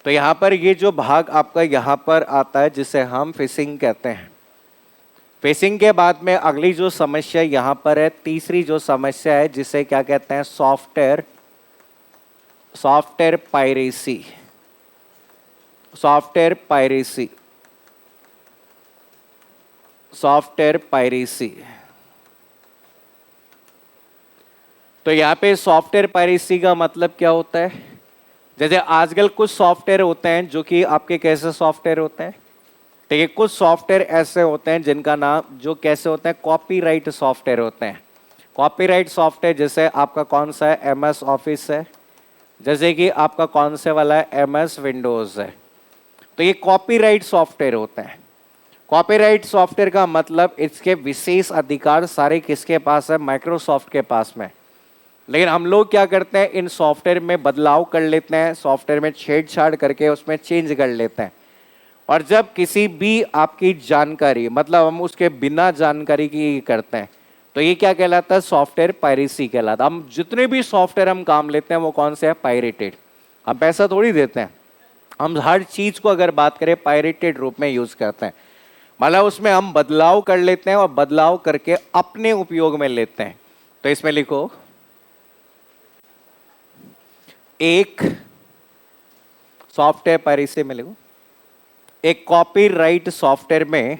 तो यहाँ पर ये जो भाग आपका यहाँ पर आता है जिसे हम फिशिंग कहते हैं। फिशिंग के बाद में अगली जो समस्या यहाँ पर है, तीसरी जो समस्या है, जिसे क्या कहते हैं, सॉफ्टवेयर पायरेसी। तो यहाँ पे सॉफ्टवेयर पायरेसी का मतलब क्या होता है? जैसे आजकल कुछ सॉफ्टवेयर होते हैं जो कि आपके कैसे सॉफ्टवेयर होते हैं, ठीक है, कुछ सॉफ्टवेयर ऐसे होते हैं जिनका नाम जो कैसे होते हैं, कॉपीराइट सॉफ्टवेयर होते हैं। कॉपीराइट सॉफ्टवेयर जैसे आपका कौन सा है, MS ऑफिस है, जैसे कि आपका कौन से वाला है, MS विंडोज है। तो ये कॉपीराइट सॉफ्टवेयर होते हैं। कॉपीराइट सॉफ्टवेयर का मतलब इसके विशेष अधिकार सारे किसके पास है, माइक्रोसॉफ्ट के पास में। लेकिन हम लोग क्या करते हैं, इन सॉफ्टवेयर में बदलाव कर लेते हैं, सॉफ्टवेयर में छेड़छाड़ करके उसमें चेंज कर लेते हैं। और जब किसी भी आपकी जानकारी, मतलब हम उसके बिना जानकारी की करते हैं, तो ये क्या कहलाता है, सॉफ्टवेयर पायरेसी कहलाता है। हम जितने भी सॉफ्टवेयर हम काम लेते हैं वो कौन से हैं, पायरेटेड। हम पैसा थोड़ी देते हैं, हम हर चीज को अगर बात करें पायरेटेड रूप में यूज करते हैं। मतलब उसमें हम बदलाव कर लेते हैं और बदलाव करके अपने उपयोग में लेते हैं। तो इसमें लिखो, एक सॉफ्टवेयर पायरेसी में लिखो, एक कॉपीराइट सॉफ्टवेयर में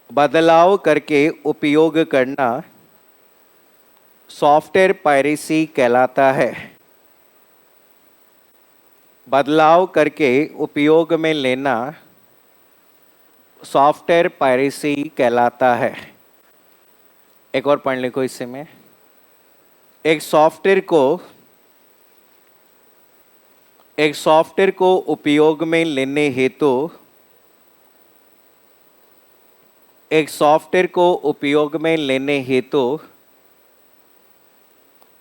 बदलाव करके उपयोग करना सॉफ्टवेयर पायरेसी कहलाता है। बदलाव करके उपयोग में लेना सॉफ्टवेयर पायरेसी कहलाता है। एक और पढ़ लिखो इससे में, एक सॉफ्टवेयर को उपयोग में लेने हेतु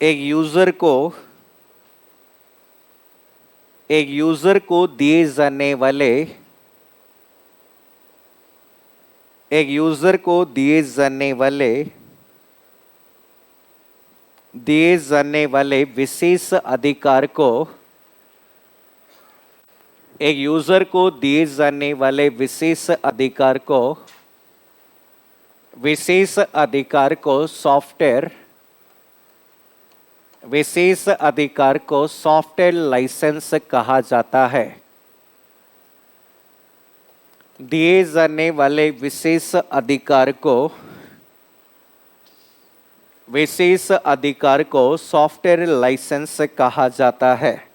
एक यूजर को दिए जाने वाले विशेष अधिकार को एक यूजर को दिए जाने वाले विशेष अधिकार को सॉफ्टवेयर लाइसेंस कहा जाता है। दिए जाने वाले विशेष अधिकार को सॉफ्टवेयर लाइसेंस कहा जाता है।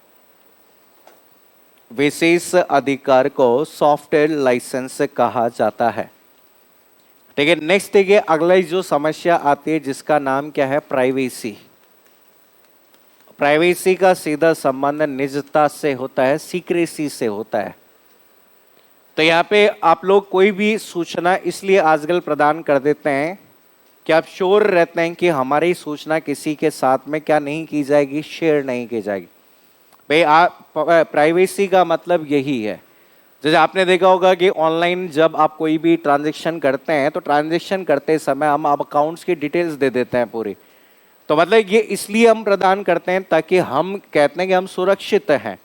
विशेष अधिकार को सॉफ्टवेयर लाइसेंस कहा जाता है। ठीक है, नेक्स्ट देखिए, अगला जो समस्या आती है जिसका नाम क्या है, प्राइवेसी। प्राइवेसी का सीधा संबंध निजता से होता है, सीक्रेसी से होता है। तो यहाँ पे आप लोग कोई भी सूचना इसलिए आजकल प्रदान कर देते हैं कि आप श्योर रहते हैं कि हमारी सूचना किसी के साथ में क्या नहीं की जाएगी, शेयर नहीं की जाएगी। भाई आप, प्राइवेसी का मतलब यही है। जैसे आपने देखा होगा कि ऑनलाइन जब आप कोई भी ट्रांजैक्शन करते हैं तो ट्रांजैक्शन करते समय हम अकाउंट्स की डिटेल्स दे देते हैं पूरी। तो मतलब ये इसलिए हम प्रदान करते हैं ताकि हम कहते हैं कि हम सुरक्षित हैं।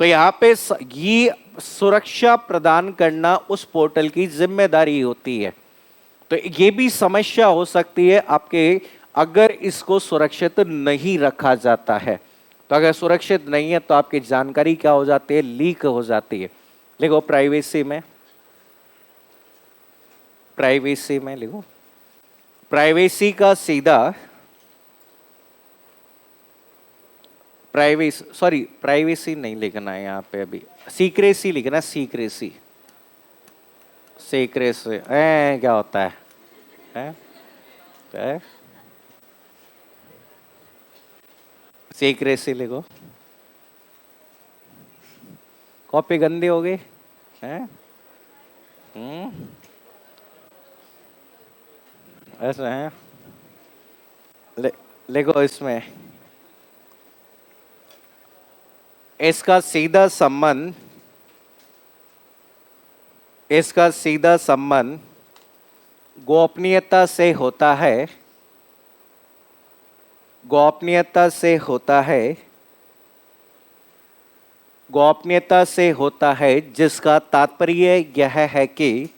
तो यहाँ पे ये सुरक्षा प्रदान करना उस पोर्टल की जिम्मेदारी होती है। तो ये भी समस्या हो सकती है आपके, अगर इसको सुरक्षित नहीं रखा जाता है। तो अगर सुरक्षित नहीं है तो आपकी जानकारी क्या हो जाती है, लीक हो जाती है। लिखो प्राइवेसी में लिखो, प्राइवेसी का सीधा प्राइवेसी नहीं लिखना है यहाँ पे, अभी सीक्रेसी लिखना, सीक्रेसी क्या होता है? सीक्रेसी लिखो। कॉपी गंदी हो गई है? ऐसा है, लिखो इसमें, इसका सीधा संबंध गोपनीयता से होता है। गोपनीयता से होता है जिसका तात्पर्य यह है कि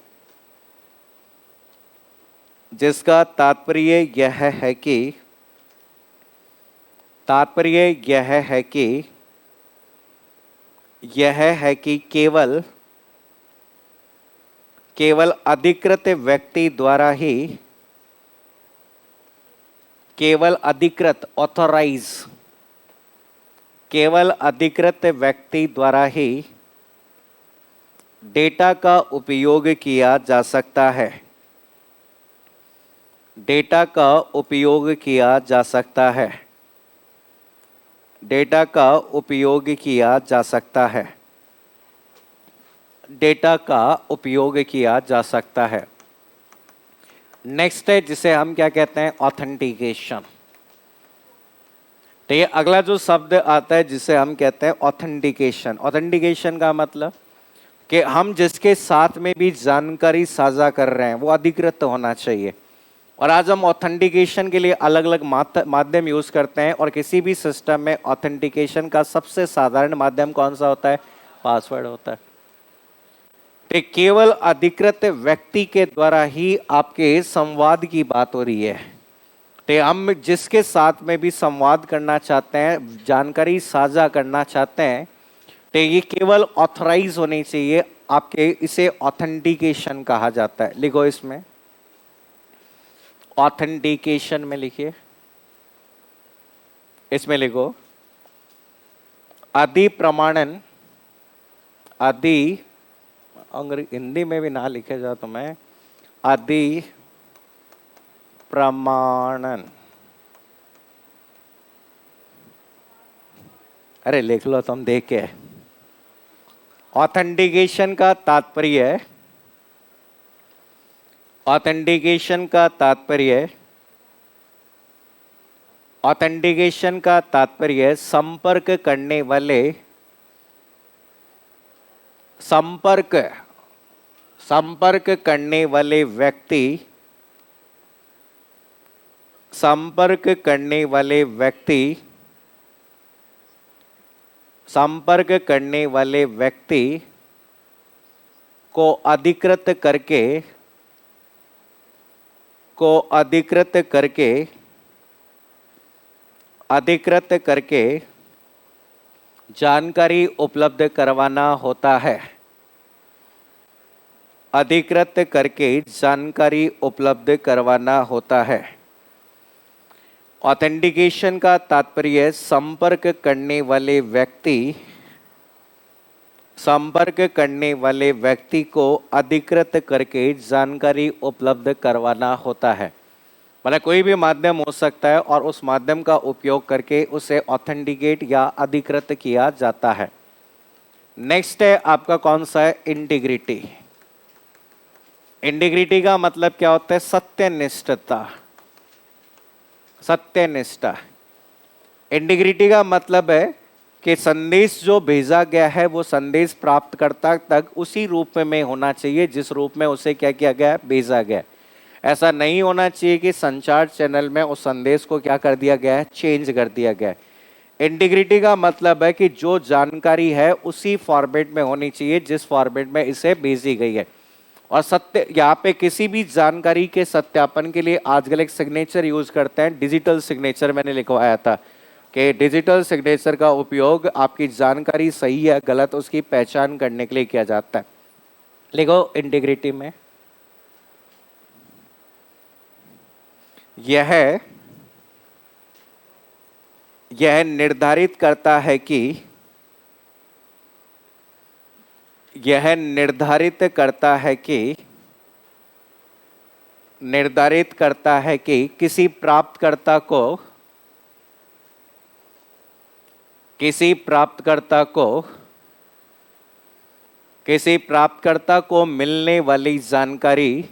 केवल अधिकृत व्यक्ति द्वारा ही, केवल अधिकृत व्यक्ति द्वारा ही डेटा का उपयोग किया जा सकता है। डेटा का उपयोग किया जा सकता है। डेटा का उपयोग किया जा सकता है। डेटा का उपयोग किया जा सकता है। नेक्स्ट है जिसे हम क्या कहते हैं, ऑथेंटिकेशन। तो ये अगला जो शब्द आता है जिसे हम कहते हैं ऑथेंटिकेशन। ऑथेंटिकेशन का मतलब कि हम जिसके साथ में भी जानकारी साझा कर रहे हैं वो अधिकृत होना चाहिए। और आज हम ऑथेंटिकेशन के लिए अलग अलग माध्यम यूज करते हैं, और किसी भी सिस्टम में ऑथेंटिकेशन का सबसे साधारण माध्यम कौन सा होता है, पासवर्ड होता है। तो केवल अधिकृत व्यक्ति के द्वारा ही आपके संवाद की बात हो रही है। तो हम जिसके साथ में भी संवाद करना चाहते हैं, जानकारी साझा करना चाहते हैं, तो ये केवल ऑथराइज होनी चाहिए आपके, इसे ऑथेंटिकेशन कहा जाता है। लिखो इसमें, ऑथेंटिकेशन में लिखिए, इसमें लिखो अधिप्रमाणन। हिंदी में भी ना लिखे जाए तो मैं, अधिप्रमाणन। अरे लिख लो तुम देख के। ऑथेंटिकेशन का तात्पर्य संपर्क करने वाले व्यक्ति संपर्क करने वाले व्यक्ति को अधिकृत करके जानकारी उपलब्ध करवाना होता है। अधिकृत करके जानकारी उपलब्ध करवाना होता है। ऑथेंटिकेशन का तात्पर्य संपर्क करने वाले व्यक्ति को अधिकृत करके जानकारी उपलब्ध करवाना होता है। मतलब कोई भी माध्यम हो सकता है और उस माध्यम का उपयोग करके उसे ऑथेंटिकेट या अधिकृत किया जाता है। नेक्स्ट है आपका कौन सा है? इंटीग्रिटी। इंटीग्रिटी का मतलब क्या होता है? सत्यनिष्ठता। सत्यनिष्ठा। इंटीग्रिटी का मतलब है कि संदेश जो भेजा गया है वो संदेश प्राप्तकर्ता तक उसी रूप में होना चाहिए जिस रूप में उसे क्या किया गया है? भेजा गया। ऐसा नहीं होना चाहिए कि संचार चैनल में उस संदेश को क्या कर दिया गया है? चेंज कर दिया गया है। इंटीग्रिटी का मतलब है कि जो जानकारी है उसी फॉर्मेट में होनी चाहिए जिस फॉर्मेट में इसे भेजी गई है। और सत्य, यहाँ पे किसी भी जानकारी के सत्यापन के लिए आजकल एक सिग्नेचर यूज करते हैं, डिजिटल सिग्नेचर। मैंने लिखवाया था कि डिजिटल सिग्नेचर का उपयोग आपकी जानकारी सही है गलत उसकी पहचान करने के लिए किया जाता है। लिखो इंटीग्रिटी में, यह निर्धारित करता है कि किसी प्राप्तकर्ता को मिलने वाली जानकारी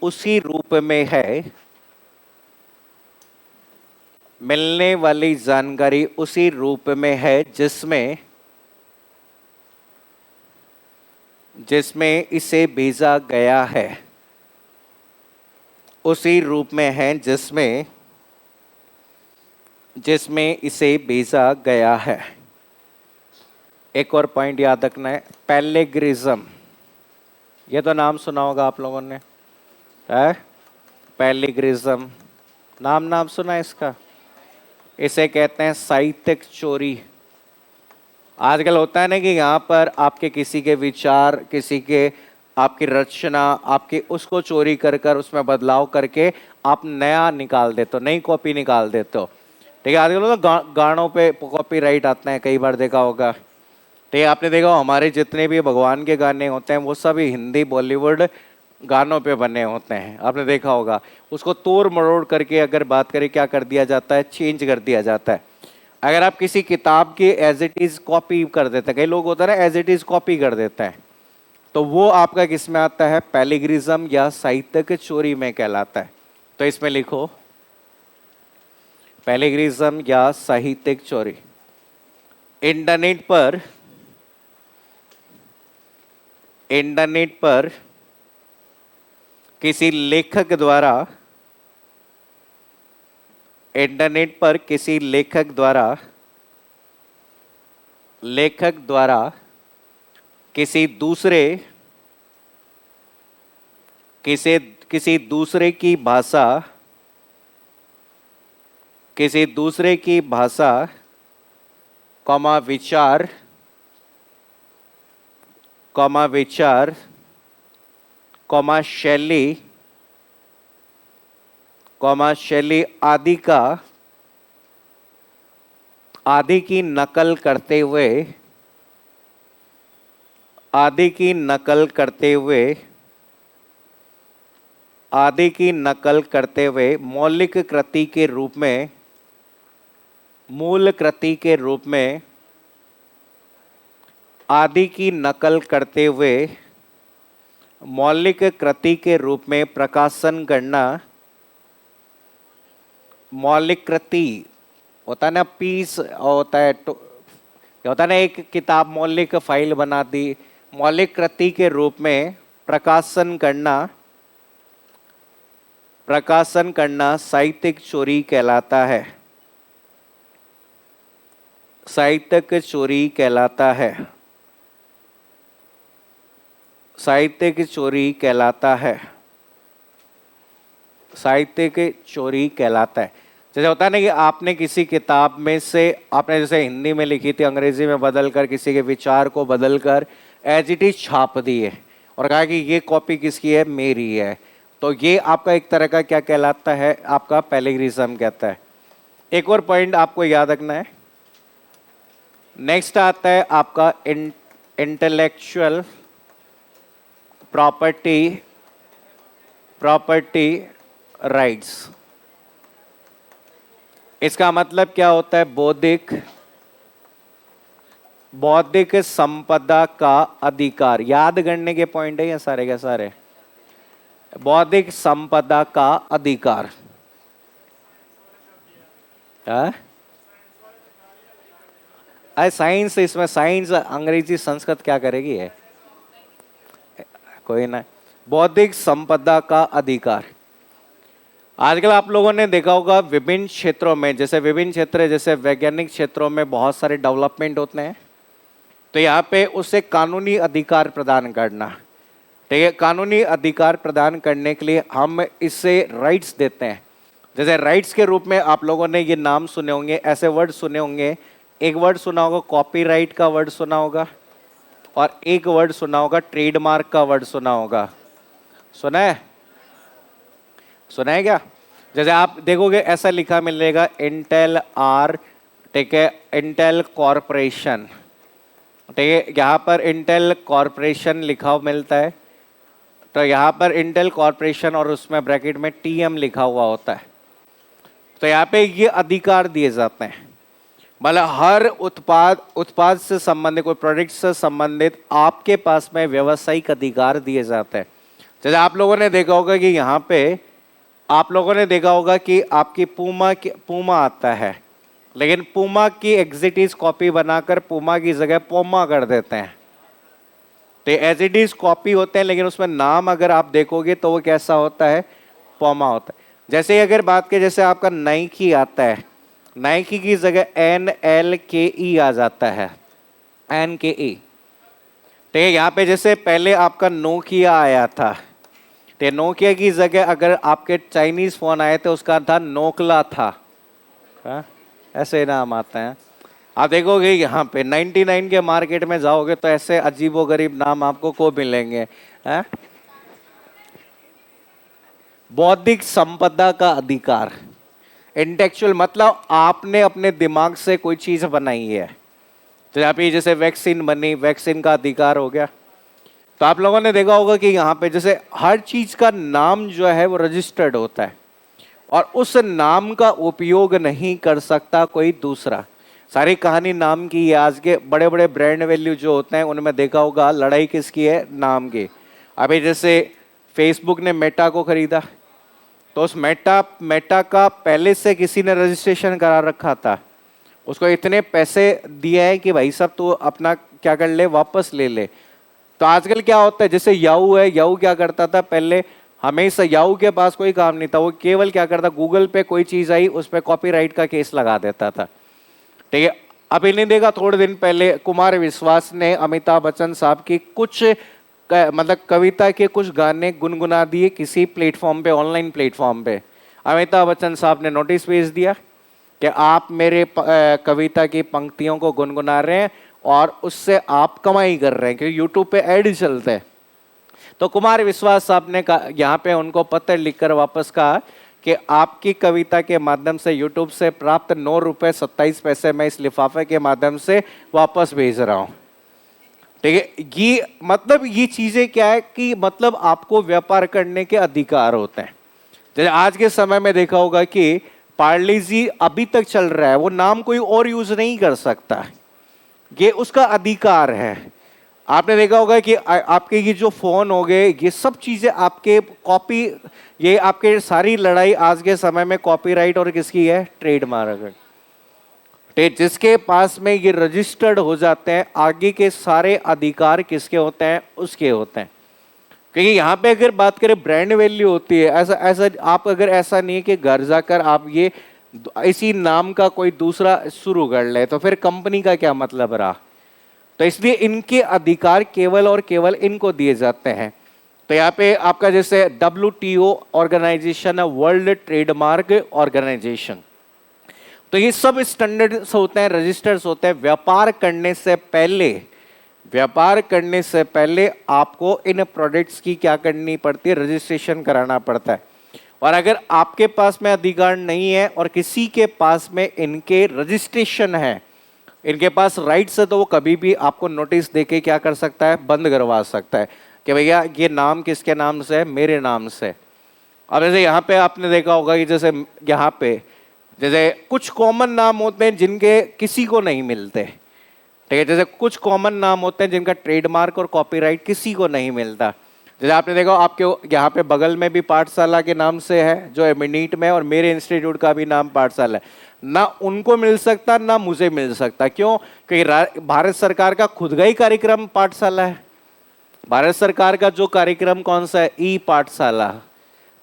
उसी रूप में है जिसमें इसे भेजा गया है। उसी रूप में है जिसमें इसे भेजा गया है। एक और पॉइंट याद रखना है, पैलेग्रिज्म। ये तो नाम सुना होगा आप लोगों ने, है? पैलेग्रिज्म नाम सुना है इसका? इसे कहते हैं साहित्यिक चोरी। आजकल होता है ना कि यहाँ पर आपके किसी के विचार, किसी के आपकी रचना, आपके उसको चोरी कर उसमें बदलाव करके आप नया निकाल देते हो, नई कॉपी निकाल देते हो। ठीक है, आजकल तो गानों पे कॉपीराइट आते हैं, कई बार देखा होगा। ठीक है, आपने देखा हमारे जितने भी भगवान के गाने होते हैं वो सभी हिंदी बॉलीवुड गानों पे बने होते हैं, आपने देखा होगा। उसको तोड़ मरोड़ करके अगर बात करें क्या कर दिया जाता है? चेंज कर दिया जाता है। अगर आप किसी किताब की एज इट इज कॉपी कर देते हैं, कई लोग होता है ना एज इट इज कॉपी कर देते हैं, तो वो आपका किस में आता है? पैलेग्रिज्म या साहित्यिक चोरी में कहलाता है। तो इसमें लिखो पैलेग्रिज्म या साहित्यिक चोरी। इंटरनेट पर किसी लेखक द्वारा किसी दूसरे की भाषा विचार शैली आदि की नकल करते हुए मौलिक कृति के रूप में मौलिक कृति के रूप में प्रकाशन करना। मौलिक कृति होता है ना, पीस होता है, होता है ना एक किताब मौलिक फाइल बना दी। मौलिक कृति के रूप में प्रकाशन करना प्रकाशन करना साहित्यिक चोरी कहलाता है। साहित्यिक चोरी कहलाता है। साहित्यिक चोरी कहलाता है। साहित्यिक चोरी कहलाता है। जैसे होता है ना कि आपने किसी किताब में से, आपने जैसे हिंदी में लिखी थी अंग्रेजी में बदलकर, किसी के विचार को बदलकर एज इट इज छाप दिए और कहा कि ये कॉपी किसकी है, मेरी है, तो ये आपका एक तरह का क्या कहलाता है, आपका प्लेगरिज्म कहता है। एक और पॉइंट आपको याद रखना है। नेक्स्ट आता है आपका इंटेलेक्चुअल प्रॉपर्टी राइट्स। इसका मतलब क्या होता है, बौद्धिक संपदा का अधिकार। याद करने के पॉइंट है ये सारे के सारे। बौद्धिक संपदा का अधिकार। साइंस, इसमें साइंस अंग्रेजी संस्कृत क्या करेगी है, कोई ना। बौद्धिक संपदा का अधिकार। आजकल आप लोगों ने देखा होगा विभिन्न क्षेत्रों में, जैसे विभिन्न क्षेत्र, जैसे वैज्ञानिक क्षेत्रों में बहुत सारे डेवलपमेंट होते हैं, तो यहाँ पे उसे कानूनी अधिकार प्रदान करना, ठीक है। कानूनी अधिकार प्रदान करने के लिए हम इससे राइट्स देते हैं। जैसे राइट्स के रूप में आप लोगों ने ये नाम सुने होंगे, ऐसे वर्ड सुने होंगे। एक वर्ड सुना होगा कॉपीराइट का वर्ड सुना होगा, और एक वर्ड सुना होगा ट्रेडमार्क का वर्ड सुना होगा। सुना है? सुना है क्या? जैसे आप देखोगे ऐसा लिखा मिलेगा इंटेल आर, ठीक है, इंटेल कॉरपोरेशन, ठीक है। यहाँ पर इंटेल कॉरपोरेशन लिखा हुआ मिलता है, तो यहाँ पर इंटेल कॉरपोरेशन और उसमें ब्रैकेट में टीएम लिखा हुआ होता है। तो यहाँ पे ये अधिकार दिए जाते हैं, मतलब हर उत्पाद से संबंधित, कोई प्रोडक्ट से संबंधित आपके पास में व्यावसायिक अधिकार दिए जाते हैं। जैसे आप लोगों ने देखा होगा कि यहाँ पे आप लोगों ने देखा होगा कि आपकी पूमा आता है, लेकिन पूमा की एग्जिट कॉपी बनाकर पूमा की जगह पोमा कर देते हैं। तो एज इट इज कॉपी होते हैं, लेकिन उसमें नाम अगर आप देखोगे तो वो कैसा होता है, पोमा होता है। जैसे अगर बात करें, जैसे आपका नाइकी आता है, नाइकी की जगह NLKE आ जाता है, NKE, ठीक है। यहाँ पे जैसे पहले आपका नोकिया आया था, तो नोकिया की जगह अगर आपके चाइनीज फोन आए थे उसका था नोकला था, ऐसे नाम आते हैं। आप देखोगे यहाँ पे 99 के मार्केट में जाओगे तो ऐसे अजीबोगरीब नाम आपको को मिलेंगे। बौद्धिक संपदा का अधिकार, इंटेलेक्चुअल मतलब आपने अपने दिमाग से कोई चीज बनाई है। तो यहाँ पे जैसे वैक्सीन बनी, वैक्सीन का अधिकार हो गया। तो आप लोगों ने देखा होगा कि यहाँ पे जैसे हर चीज का नाम जो है वो रजिस्टर्ड होता है, और उस नाम का उपयोग नहीं कर सकता कोई दूसरा। सारी कहानी नाम की है। आज के बड़े बड़े ब्रांड वैल्यू जो होते हैं उनमें देखा होगा लड़ाई किसकी है, नाम की। अभी जैसे फेसबुक ने मेटा को खरीदा, तो उस मेटा का पहले से किसी ने रजिस्ट्रेशन करा रखा था, उसको इतने पैसे दिए हैं कि भाई साहब तू अपना क्या कर ले, वापस ले ले। तो आजकल क्या होता है, जैसे याहू है, याहू क्या करता था पहले, हमेशा याहू के पास कोई काम नहीं था, वो केवल क्या करता, गूगल पे कोई चीज आई उस पर कॉपीराइट का केस लगा देता था, ठीक है। अभी नहीं देखा, थोड़े दिन पहले कुमार विश्वास ने अमिताभ बच्चन साहब की कुछ मतलब कविता के कुछ गाने गुनगुना दिए किसी प्लेटफॉर्म पे, ऑनलाइन प्लेटफॉर्म पे। अमिताभ बच्चन साहब ने नोटिस भेज दिया कि आप मेरे कविता की पंक्तियों को गुनगुना रहे हैं और उससे आप कमाई कर रहे हैं, क्योंकि यूट्यूब पे ऐड चलते हैं। तो कुमार विश्वास साहब ने यहाँ पे उनको पत्र लिखकर वापस कहा कि आपकी कविता के माध्यम से यूट्यूब से प्राप्त 9 रुपये 27 पैसे मैं इस लिफाफे के माध्यम से वापस भेज रहा हूँ, ठीक है। ये मतलब ये चीजें क्या है कि मतलब आपको व्यापार करने के अधिकार होते हैं। जैसे आज के समय में देखा होगा कि पार्ले जी अभी तक चल रहा है, वो नाम कोई और यूज नहीं कर सकता, ये उसका अधिकार है। आपने देखा होगा कि आपके ये जो फोन हो गए, ये सब चीजें आपके कॉपी, ये आपके सारी लड़ाई आज के समय में कॉपीराइट और किसकी है, ट्रेडमार्क। जिसके पास में ये रजिस्टर्ड हो जाते हैं, आगे के सारे अधिकार किसके होते हैं, उसके होते हैं। क्योंकि यहाँ पे अगर बात करें ब्रांड वैल्यू होती है, ऐसा ऐसा आप अगर ऐसा नहीं है कि घर जाकर आप ये इसी नाम का कोई दूसरा शुरू कर ले, तो फिर कंपनी का क्या मतलब रहा। तो इसलिए इनके अधिकार केवल और केवल इनको दिए जाते हैं। तो यहाँ पे आपका जैसे WTO ऑर्गेनाइजेशन है, वर्ल्ड ट्रेडमार्क ऑर्गेनाइजेशन, तो ये सब स्टैंडर्ड्स होते हैं, रजिस्टर्स होते हैं। व्यापार करने से पहले आपको इन प्रोडक्ट्स की क्या करनी पड़ती है, रजिस्ट्रेशन कराना पड़ता है। और अगर आपके पास में अधिकार नहीं है और किसी के पास में इनके रजिस्ट्रेशन है, इनके पास राइट्स है, तो वो कभी भी आपको नोटिस देके क्या कर सकता है, बंद करवा सकता है कि भैया ये नाम किसके नाम से है, मेरे नाम से। अब जैसे यहाँ पे आपने देखा होगा कि जैसे यहाँ पे जैसे कुछ कॉमन नाम होते हैं जिनके किसी को नहीं मिलते, ठीक है। जैसे कुछ कॉमन नाम होते हैं जिनका ट्रेडमार्क और कॉपीराइट किसी को नहीं मिलता। जैसे आपने देखा आपके यहाँ पे बगल में भी पाठशाला के नाम से है जो एमिनीट में, और मेरे इंस्टीट्यूट का भी नाम पाठशाला है। ना उनको मिल सकता ना मुझे मिल सकता। क्यों? क्योंकि भारत सरकार का खुद का ही कार्यक्रम पाठशाला है। भारत सरकार का जो कार्यक्रम कौन सा है, ई पाठशाला।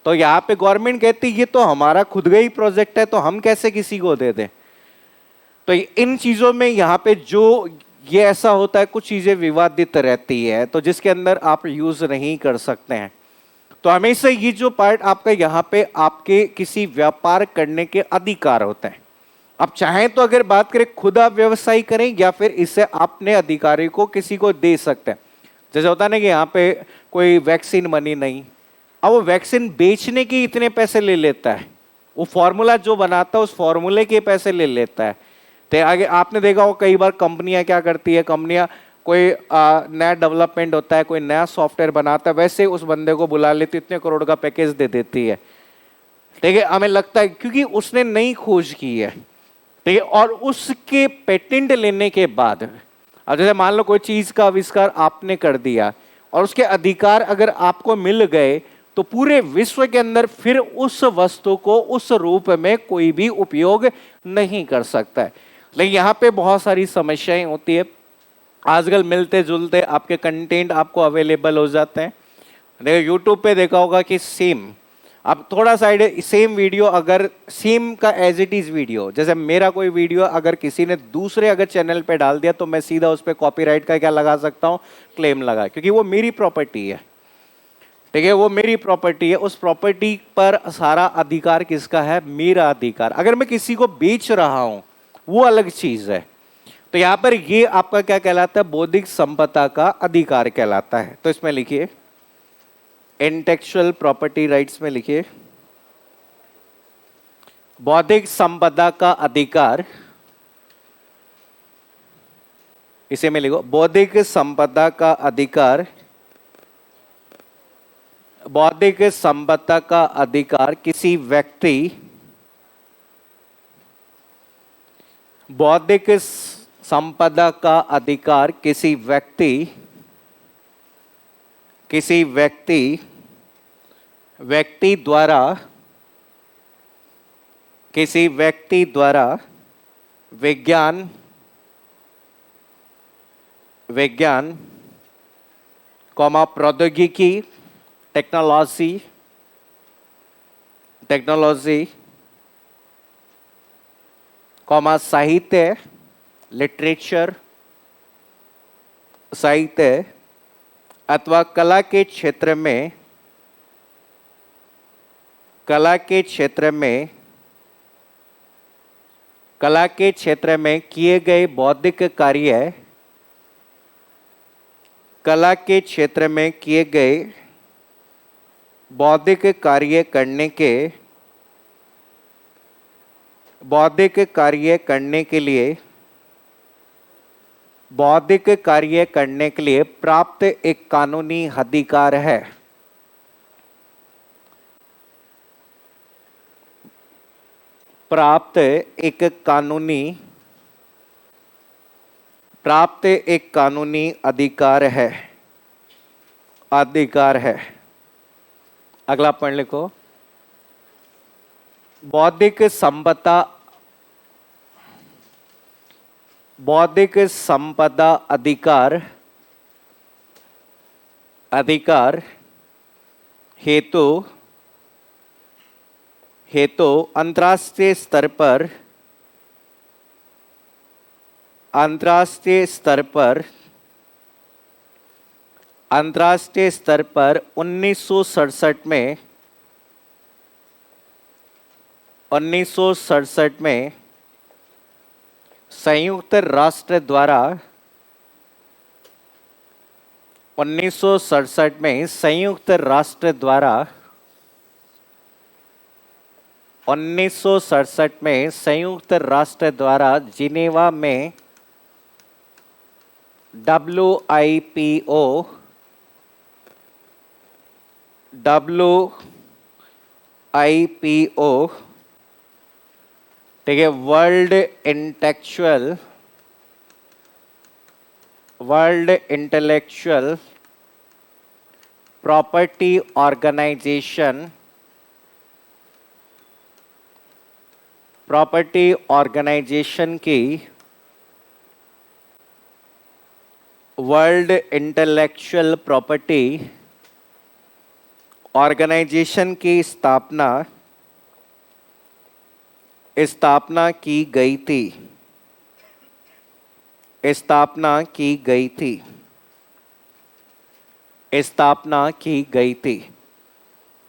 तो यहाँ पे गवर्नमेंट कहती है ये तो हमारा खुद का ही प्रोजेक्ट है, तो हम कैसे किसी को दे दें। तो इन चीजों में यहाँ पे जो ये ऐसा होता है, कुछ चीजें विवादित रहती है, तो जिसके अंदर आप यूज नहीं कर सकते हैं। तो हमेशा ये जो पार्ट आपका यहाँ पे आपके किसी व्यापार करने के अधिकार होते हैं। आप चाहें तो अगर बात करें खुद आप व्यवसाय करें या फिर इसे अपने अधिकारी को किसी को दे सकते हैं। जैसे होता है ना कि यहाँ पे कोई वैक्सीन बनी नहीं, अब वो वैक्सीन बेचने के इतने पैसे ले लेता है, वो फॉर्मूला जो बनाता है उस फॉर्मूले के पैसे ले लेता है। तो आगे आपने देखा हो कई बार कंपनियां क्या करती है, कंपनियां कोई नया डेवलपमेंट होता है, कोई नया सॉफ्टवेयर बनाता है, वैसे उस बंदे को बुला लेती, इतने करोड़ का पैकेज दे देती है, ठीक है। हमें लगता है क्योंकि उसने नई खोज की है, ठीक है। और उसके पेटेंट लेने के बाद, अब जैसे मान लो कोई चीज का आविष्कार आपने कर दिया और उसके अधिकार अगर आपको मिल गए, तो पूरे विश्व के अंदर फिर उस वस्तु को उस रूप में कोई भी उपयोग नहीं कर सकता है। लेकिन यहाँ पे बहुत सारी समस्याएं होती है। आजकल मिलते जुलते आपके कंटेंट आपको अवेलेबल हो जाते हैं। देखो यूट्यूब पे देखा होगा कि सेम आप थोड़ा साइड सेम वीडियो अगर सेम का एज इट इज वीडियो, जैसे मेरा कोई वीडियो अगर किसी ने दूसरे अगर चैनल पे डाल दिया तो मैं सीधा उस पर कॉपीराइट का क्या लगा सकता हूँ, क्लेम लगा, क्योंकि वो मेरी प्रॉपर्टी है, ठीक है। वो मेरी प्रॉपर्टी है, उस प्रॉपर्टी पर सारा अधिकार किसका है, मेरा अधिकार। अगर मैं किसी को बेच रहा हूं वो अलग चीज है। तो यहां पर ये आपका क्या कहलाता है, बौद्धिक संपदा का अधिकार कहलाता है। तो इसमें लिखिए इंटेलेक्चुअल प्रॉपर्टी राइट्स में लिखिए बौद्धिक संपदा का अधिकार, इसे में लिखो बौद्धिक संपदा का अधिकार। बौद्धिक संपदा का अधिकार किसी व्यक्ति, बौद्धिक संपदा का अधिकार किसी व्यक्ति, किसी व्यक्ति द्वारा, किसी व्यक्ति द्वारा विज्ञान प्रौद्योगिकी टेक्नोलॉजी साहित्य लिटरेचर साहित्य अथवा कला के क्षेत्र में किए गए बौद्धिक कार्य, कला के क्षेत्र में किए गए बौद्धिक कार्य करने के, बौद्धिक कार्य करने के लिए प्राप्त एक कानूनी अधिकार है। प्राप्त एक कानूनी अधिकार है। अगला पॉइंट लिखो बौद्धिक संपदा अधिकार हेतु हेतु अंतर्राष्ट्रीय स्तर पर अंतर्राष्ट्रीय स्तर पर 1967 में संयुक्त राष्ट्र द्वारा 1967 में संयुक्त राष्ट्र द्वारा 1967 में संयुक्त राष्ट्र द्वारा जिनेवा में WIPO ठीक है, वर्ल्ड इंटेलेक्चुअल प्रॉपर्टी ऑर्गेनाइजेशन की वर्ल्ड इंटेलेक्चुअल प्रॉपर्टी ऑर्गेनाइजेशन की स्थापना की गई थी।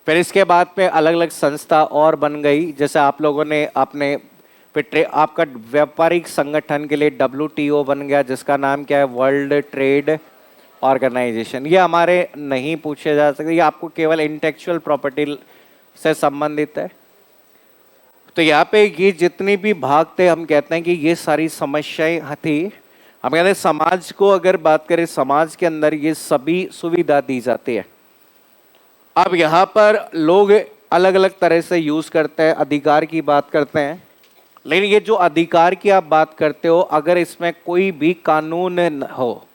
फिर इसके बाद में अलग अलग संस्था और बन गई, जैसे आप लोगों ने आपने आपका व्यापारिक संगठन के लिए WTO बन गया, जिसका नाम क्या है, वर्ल्ड ट्रेड ऑर्गेनाइजेशन। ये हमारे नहीं पूछे जा सकते, ये आपको केवल इंटेलेक्चुअल प्रॉपर्टी से संबंधित है। तो यहाँ पे ये जितनी भी भाग थे, हम कहते हैं कि ये सारी समस्याएं थी। हम कहते हैं समाज को अगर बात करें, समाज के अंदर ये सभी सुविधा दी जाती है। अब यहाँ पर लोग अलग अलग तरह से यूज करते हैं, अधिकार की बात करते हैं, लेकिन ये जो अधिकार की आप बात करते हो, अगर इसमें कोई भी कानून हो,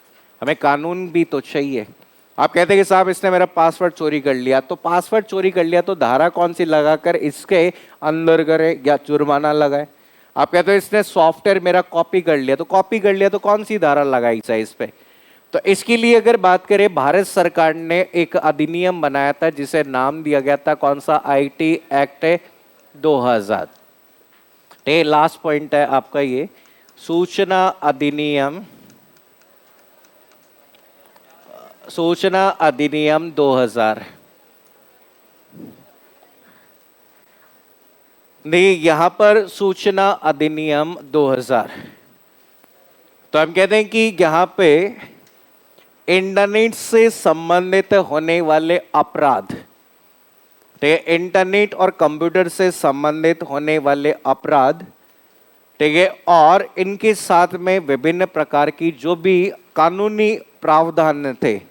हमें कानून भी तो चाहिए। आप कहते हैं कि साहब इसने मेरा पासवर्ड चोरी कर लिया, तो पासवर्ड चोरी कर लिया तो धारा कौन सी लगाकर इसके अंदर करे या जुर्माना लगाए। आप कहते हो इसने सॉफ्टवेयर मेरा कॉपी कर लिया, तो कौन सी धारा लगाई जाए इस पे। तो इसके लिए अगर बात करें, भारत सरकार ने एक अधिनियम बनाया था जिसे नाम दिया गया था कौन सा, IT एक्ट 2000। ये लास्ट पॉइंट है आपका, ये सूचना अधिनियम 2000। नहीं, यहां पर सूचना अधिनियम 2000, तो हम कहते हैं कि यहां पे इंटरनेट से संबंधित होने वाले अपराध, ठीक है, इंटरनेट और कंप्यूटर से संबंधित होने वाले अपराध, ठीक है, और इनके साथ में विभिन्न प्रकार की जो भी कानूनी प्रावधान थे,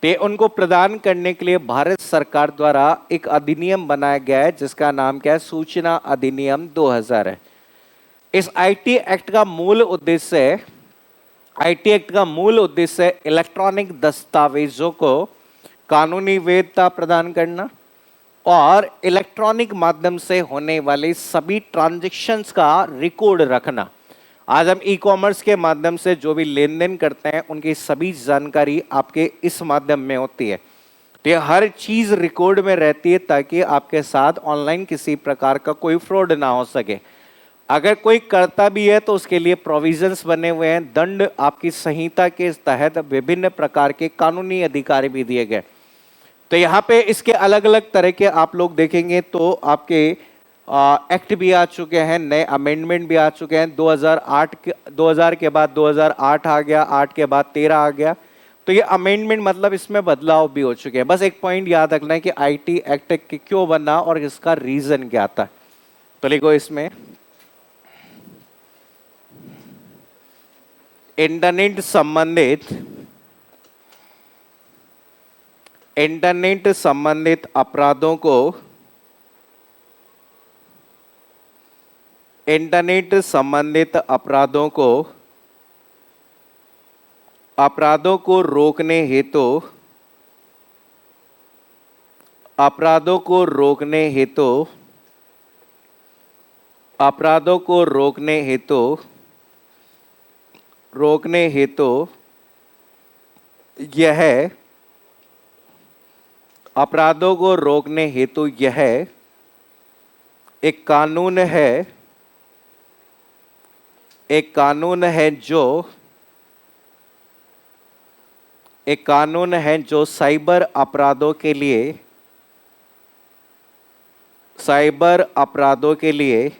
ते उनको प्रदान करने के लिए भारत सरकार द्वारा एक अधिनियम बनाया गया है, जिसका नाम क्या है, सूचना अधिनियम 2000 है। इस IT एक्ट का मूल उद्देश्य इलेक्ट्रॉनिक दस्तावेजों को कानूनी वैधता प्रदान करना और इलेक्ट्रॉनिक माध्यम से होने वाले सभी ट्रांजैक्शंस का रिकॉर्ड रखना। आज हम ई-कॉमर्स के माध्यम से जो भी लेन देन करते हैं, उनकी सभी जानकारी आपके इस माध्यम में होती है। तो ये हर चीज रिकॉर्ड में रहती है ताकि आपके साथ ऑनलाइन किसी प्रकार का कोई फ्रॉड ना हो सके। अगर कोई करता भी है तो उसके लिए प्रोविजंस बने हुए हैं, दंड आपकी संहिता के तहत विभिन्न प्रकार के कानूनी अधिकार भी दिए गए। तो यहाँ पे इसके अलग अलग तरह के आप लोग देखेंगे तो आपके एक्ट भी आ चुके हैं, नए अमेंडमेंट भी आ चुके हैं। 2000 के बाद 2008 आ गया, 8 के बाद 13 आ गया। तो ये अमेंडमेंट मतलब इसमें बदलाव भी हो चुके हैं। बस एक पॉइंट याद रखना है कि IT एक्ट क्यों बना और इसका रीजन क्या था। तो लिखो इसमें, इंटरनेट संबंधित अपराधों को रोकने हेतु यह अपराधों को रोकने हेतु यह एक कानून है, एक कानून है जो एक कानून है जो साइबर अपराधों के लिए, साइबर अपराधों के लिए,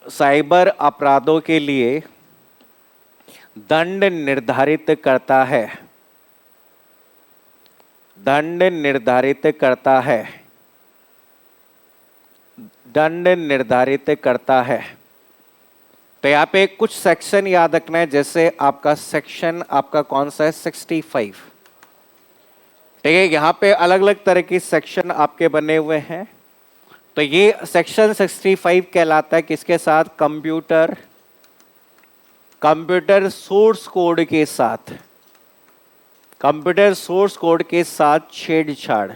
साइबर अपराधों के लिए दंड निर्धारित करता है, दंड निर्धारित करता है, दंड निर्धारित करता है। तो यहाँ पे कुछ सेक्शन याद रखना है, जैसे आपका सेक्शन आपका कौन सा है, 65। ठीक है, यहाँ पे अलग अलग तरह के सेक्शन आपके बने हुए हैं। तो ये सेक्शन 65 कहलाता है किसके साथ, कंप्यूटर, कंप्यूटर सोर्स कोड के साथ, कंप्यूटर सोर्स कोड के साथ छेड़छाड़।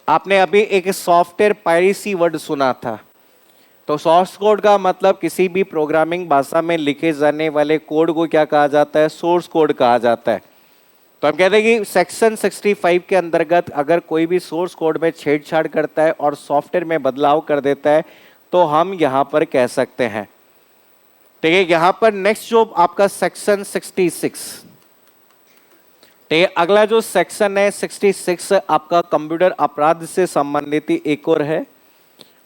आपने अभी एक सॉफ्टवेयर पायरेसी वर्ड सुना था, तो सोर्स कोड का मतलब किसी भी प्रोग्रामिंग भाषा में लिखे जाने वाले कोड को क्या कहा जाता है, सोर्स कोड कहा जाता है। तो हम कहते हैं कि सेक्शन 65 के अंतर्गत अगर कोई भी सोर्स कोड में छेड़छाड़ करता है और सॉफ्टवेयर में बदलाव कर देता है तो हम यहां पर कह सकते हैं। ठीक है, यहां पर नेक्स्ट जो आपका सेक्शन 66, ठीक है, अगला जो सेक्शन है 66 आपका कंप्यूटर अपराध से संबंधित एक और है,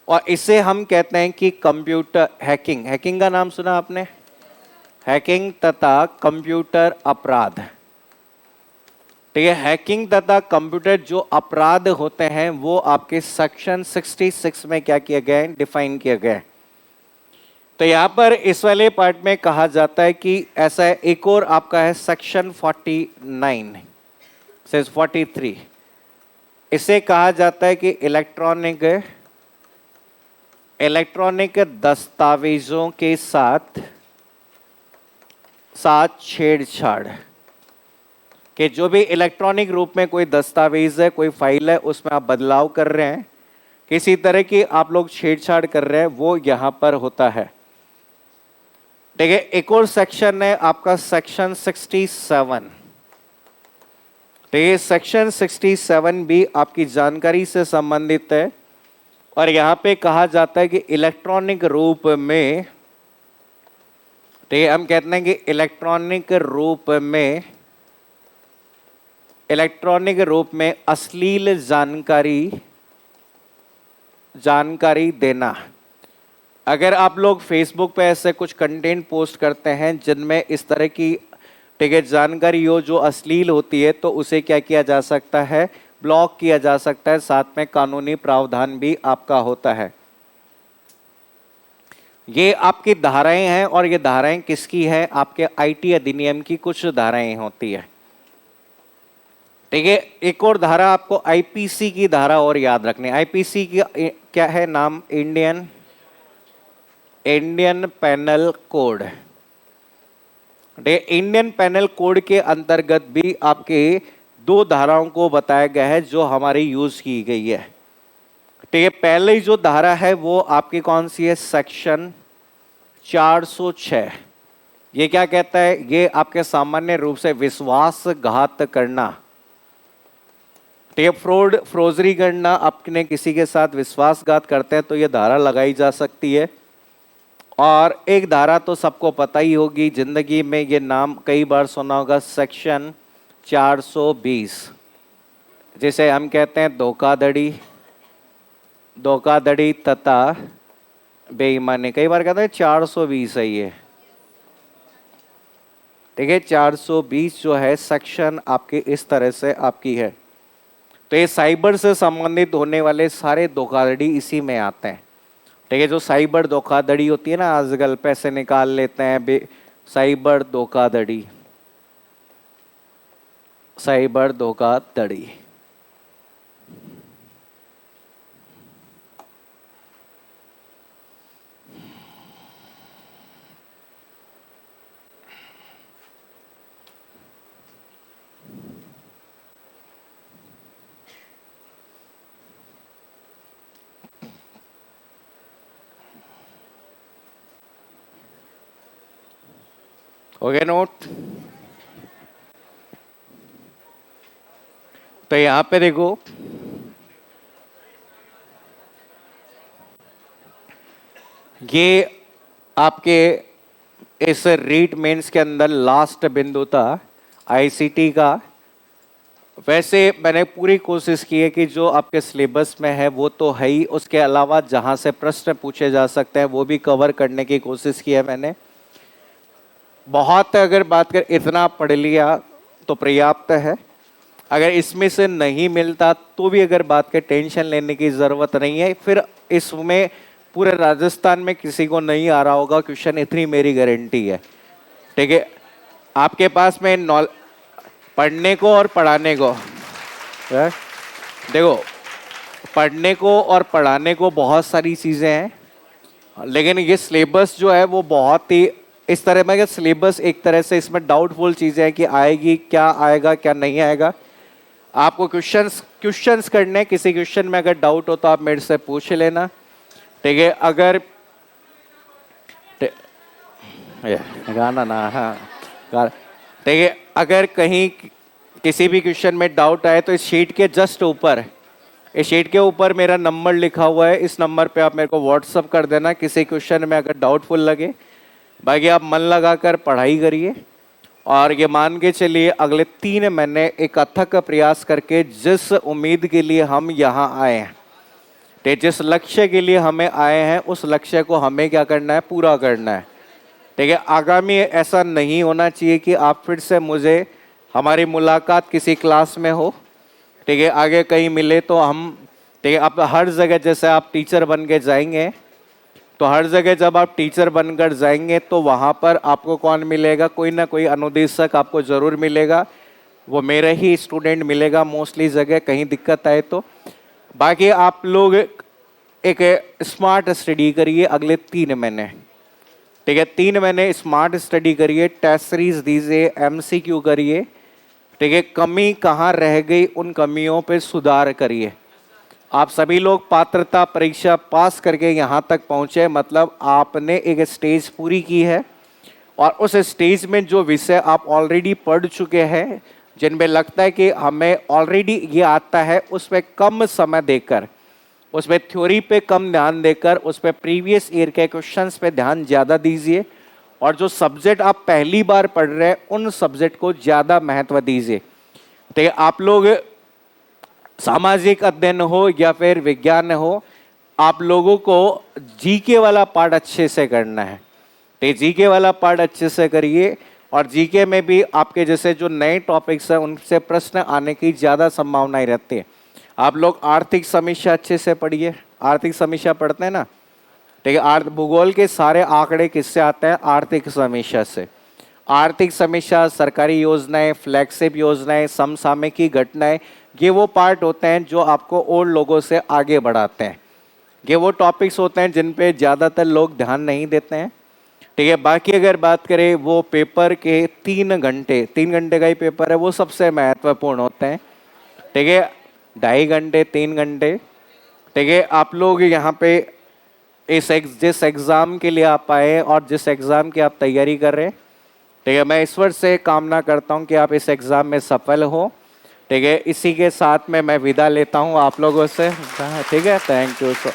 और इसे हम कहते हैं कि कंप्यूटर हैकिंग। हैकिंग का नाम सुना आपने, हैकिंग तथा कंप्यूटर अपराध। ठीक है, हैकिंग तथा कंप्यूटर जो अपराध होते हैं वो आपके सेक्शन 66 में क्या किए गए हैं, डिफाइन किए गए। तो यहां पर इस वाले पार्ट में कहा जाता है कि ऐसा है, एक और आपका है सेक्शन 49 से 43, इसे कहा जाता है कि इलेक्ट्रॉनिक दस्तावेजों के साथ छेड़छाड़, कि जो भी इलेक्ट्रॉनिक रूप में कोई दस्तावेज है, कोई फाइल है, उसमें आप बदलाव कर रहे हैं, किसी तरह की आप लोग छेड़छाड़ कर रहे हैं, वो यहां पर होता है। ठीक है, एक और सेक्शन है आपका सेक्शन 67। तो ये सेक्शन 67 भी आपकी जानकारी से संबंधित है, और यहां पे कहा जाता है कि इलेक्ट्रॉनिक रूप में, तो हम कहते हैं कि इलेक्ट्रॉनिक रूप में अश्लील जानकारी देना। अगर आप लोग फेसबुक पे ऐसे कुछ कंटेंट पोस्ट करते हैं जिनमें इस तरह की, ठीक है, जानकारी हो जो अश्लील होती है, तो उसे क्या किया जा सकता है, ब्लॉक किया जा सकता है, साथ में कानूनी प्रावधान भी आपका होता है। ये आपकी धाराएं हैं, और ये धाराएं किसकी है, आपके आईटी अधिनियम की कुछ धाराएं होती है। ठीक है, एक और धारा आपको आईपीसी की धारा और याद रखनी। आईपीसी की क्या है नाम, Indian panel code. Indian panel code के अंतर्गत भी आपके दो धाराओं को बताया गया है जो हमारी यूज की गई है। ठीक है, पहले जो धारा है वो आपकी कौन सी है, सेक्शन 406। ये क्या कहता है, ये आपके सामान्य रूप से विश्वासघात करना, फ्रोजरी करना, अपने किसी के साथ विश्वासघात करते हैं तो ये धारा लगाई जा सकती है। और एक धारा तो सबको पता ही होगी, जिंदगी में ये नाम कई बार सुना होगा, सेक्शन 420, जिसे हम कहते हैं धोखाधड़ी तथा बेईमानी। कई बार कहते हैं 420 है ये। ठीक है, 420 जो है सेक्शन आपकी इस तरह से आपकी है। तो ये साइबर से संबंधित होने वाले सारे धोखाधड़ी इसी में आते हैं। ठीक है, जो साइबर धोखाधड़ी होती है ना, आजकल पैसे निकाल लेते हैं, साइबर धोखाधड़ी, साइबर धोखाधड़ी। हो गया नोट। यहाँ पे देखो, ये आपके इस रीट मेंस के अंदर लास्ट बिंदु था आईसीटी का। वैसे मैंने पूरी कोशिश की है कि जो आपके सिलेबस में है वो तो है ही, उसके अलावा जहाँ से प्रश्न पूछे जा सकते हैं वो भी कवर करने की कोशिश की है मैंने। बहुत अगर बात कर, इतना पढ़ लिया तो पर्याप्त है। अगर इसमें से नहीं मिलता तो भी अगर बात कर, टेंशन लेने की ज़रूरत नहीं है। फिर इसमें पूरे राजस्थान में किसी को नहीं आ रहा होगा क्वेश्चन, इतनी मेरी गारंटी है। ठीक है, आपके पास में पढ़ने को और पढ़ाने को है? देखो, पढ़ने को और पढ़ाने को बहुत सारी चीज़ें हैं, लेकिन ये सिलेबस जो है वो बहुत ही इस तरह में, सिलेबस एक तरह से इसमें डाउटफुल चीज़ें हैं कि आएगी, क्या आएगा क्या नहीं आएगा। आपको क्वेश्चंस करने, किसी क्वेश्चन में अगर डाउट हो तो आप मेरे से पूछ लेना। ठीक है, अगर गाना ना, हाँ ठीक है, अगर कहीं किसी भी क्वेश्चन में डाउट आए तो इस शीट के जस्ट ऊपर, इस शीट के ऊपर मेरा नंबर लिखा हुआ है, इस नंबर पे आप मेरे को व्हाट्सअप कर देना किसी क्वेश्चन में अगर डाउटफुल लगे। बाकी आप मन लगाकर पढ़ाई करिए और ये मान के चलिए अगले 3 महीने एक अथक प्रयास करके जिस उम्मीद के लिए हम यहाँ आए हैं, तो जिस लक्ष्य के लिए हमें आए हैं, उस लक्ष्य को हमें क्या करना है, पूरा करना है। ठीक है, आगामी ऐसा नहीं होना चाहिए कि आप फिर से मुझे, हमारी मुलाकात किसी क्लास में हो, ठीक है, आगे कहीं मिले तो हम, ठीक है, अब हर जगह जैसे आप टीचर बन के जाएंगे तो हर जगह जब आप टीचर बनकर जाएंगे तो वहाँ पर आपको कौन मिलेगा, कोई ना कोई अनुदेशक आपको ज़रूर मिलेगा, वो मेरा ही स्टूडेंट मिलेगा मोस्टली जगह, कहीं दिक्कत आए तो। बाकी आप लोग एक स्मार्ट स्टडी करिए अगले 3 महीने। ठीक है, 3 महीने स्मार्ट स्टडी करिए, टेस्ट सीरीज दीजिए, MCQ करिए। ठीक है, कमी कहाँ रह गई उन कमियों पे सुधार करिए। आप सभी लोग पात्रता परीक्षा पास करके यहाँ तक पहुँचे, मतलब आपने एक स्टेज पूरी की है और उस स्टेज में जो विषय आप ऑलरेडी पढ़ चुके हैं, जिनमें लगता है कि हमें ऑलरेडी ये आता है, उस पर कम समय देकर, उस पर थ्योरी पे कम ध्यान देकर, उस पर प्रीवियस ईयर के क्वेश्चंस पे ध्यान ज़्यादा दीजिए और जो सब्जेक्ट आप पहली बार पढ़ रहे हैं उन सब्जेक्ट को ज़्यादा महत्व दीजिए। तो आप लोग सामाजिक अध्ययन हो या फिर विज्ञान हो, आप लोगों को जीके वाला पार्ट अच्छे से करना है। तो जीके वाला पार्ट अच्छे से करिए और जीके में भी आपके जैसे जो नए टॉपिक्स हैं उनसे प्रश्न आने की ज़्यादा संभावनाएं रहती है। आप लोग आर्थिक समीक्षा अच्छे से पढ़िए, आर्थिक समीक्षा पढ़ते हैं ना, ठीक है, भूगोल के सारे आंकड़े किससे आते हैं, आर्थिक समीक्षा से। आर्थिक समीक्षा, सरकारी योजनाएं, फ्लैगशिप योजनाएं, समसामयिकी घटनाएं, ये वो पार्ट होते हैं जो आपको और लोगों से आगे बढ़ाते हैं। ये वो टॉपिक्स होते हैं जिन पे ज़्यादातर लोग ध्यान नहीं देते हैं। ठीक है, बाकी अगर बात करें वो पेपर के 3 घंटे, 3 घंटे का ही पेपर है, वो सबसे महत्वपूर्ण होते हैं। ठीक है, 2.5 घंटे 3 घंटे। ठीक है, आप लोग यहाँ पे जिस एग्ज़ाम के लिए आप आए और जिस एग्ज़ाम की आप तैयारी कर रहे हैं, ठीक है, मैं ईश्वर से कामना करता हूँ कि आप इस एग्ज़ाम में सफल हो। ठीक है, इसी के साथ में मैं विदा लेता हूँ आप लोगों से। ठीक है, थैंक यू सो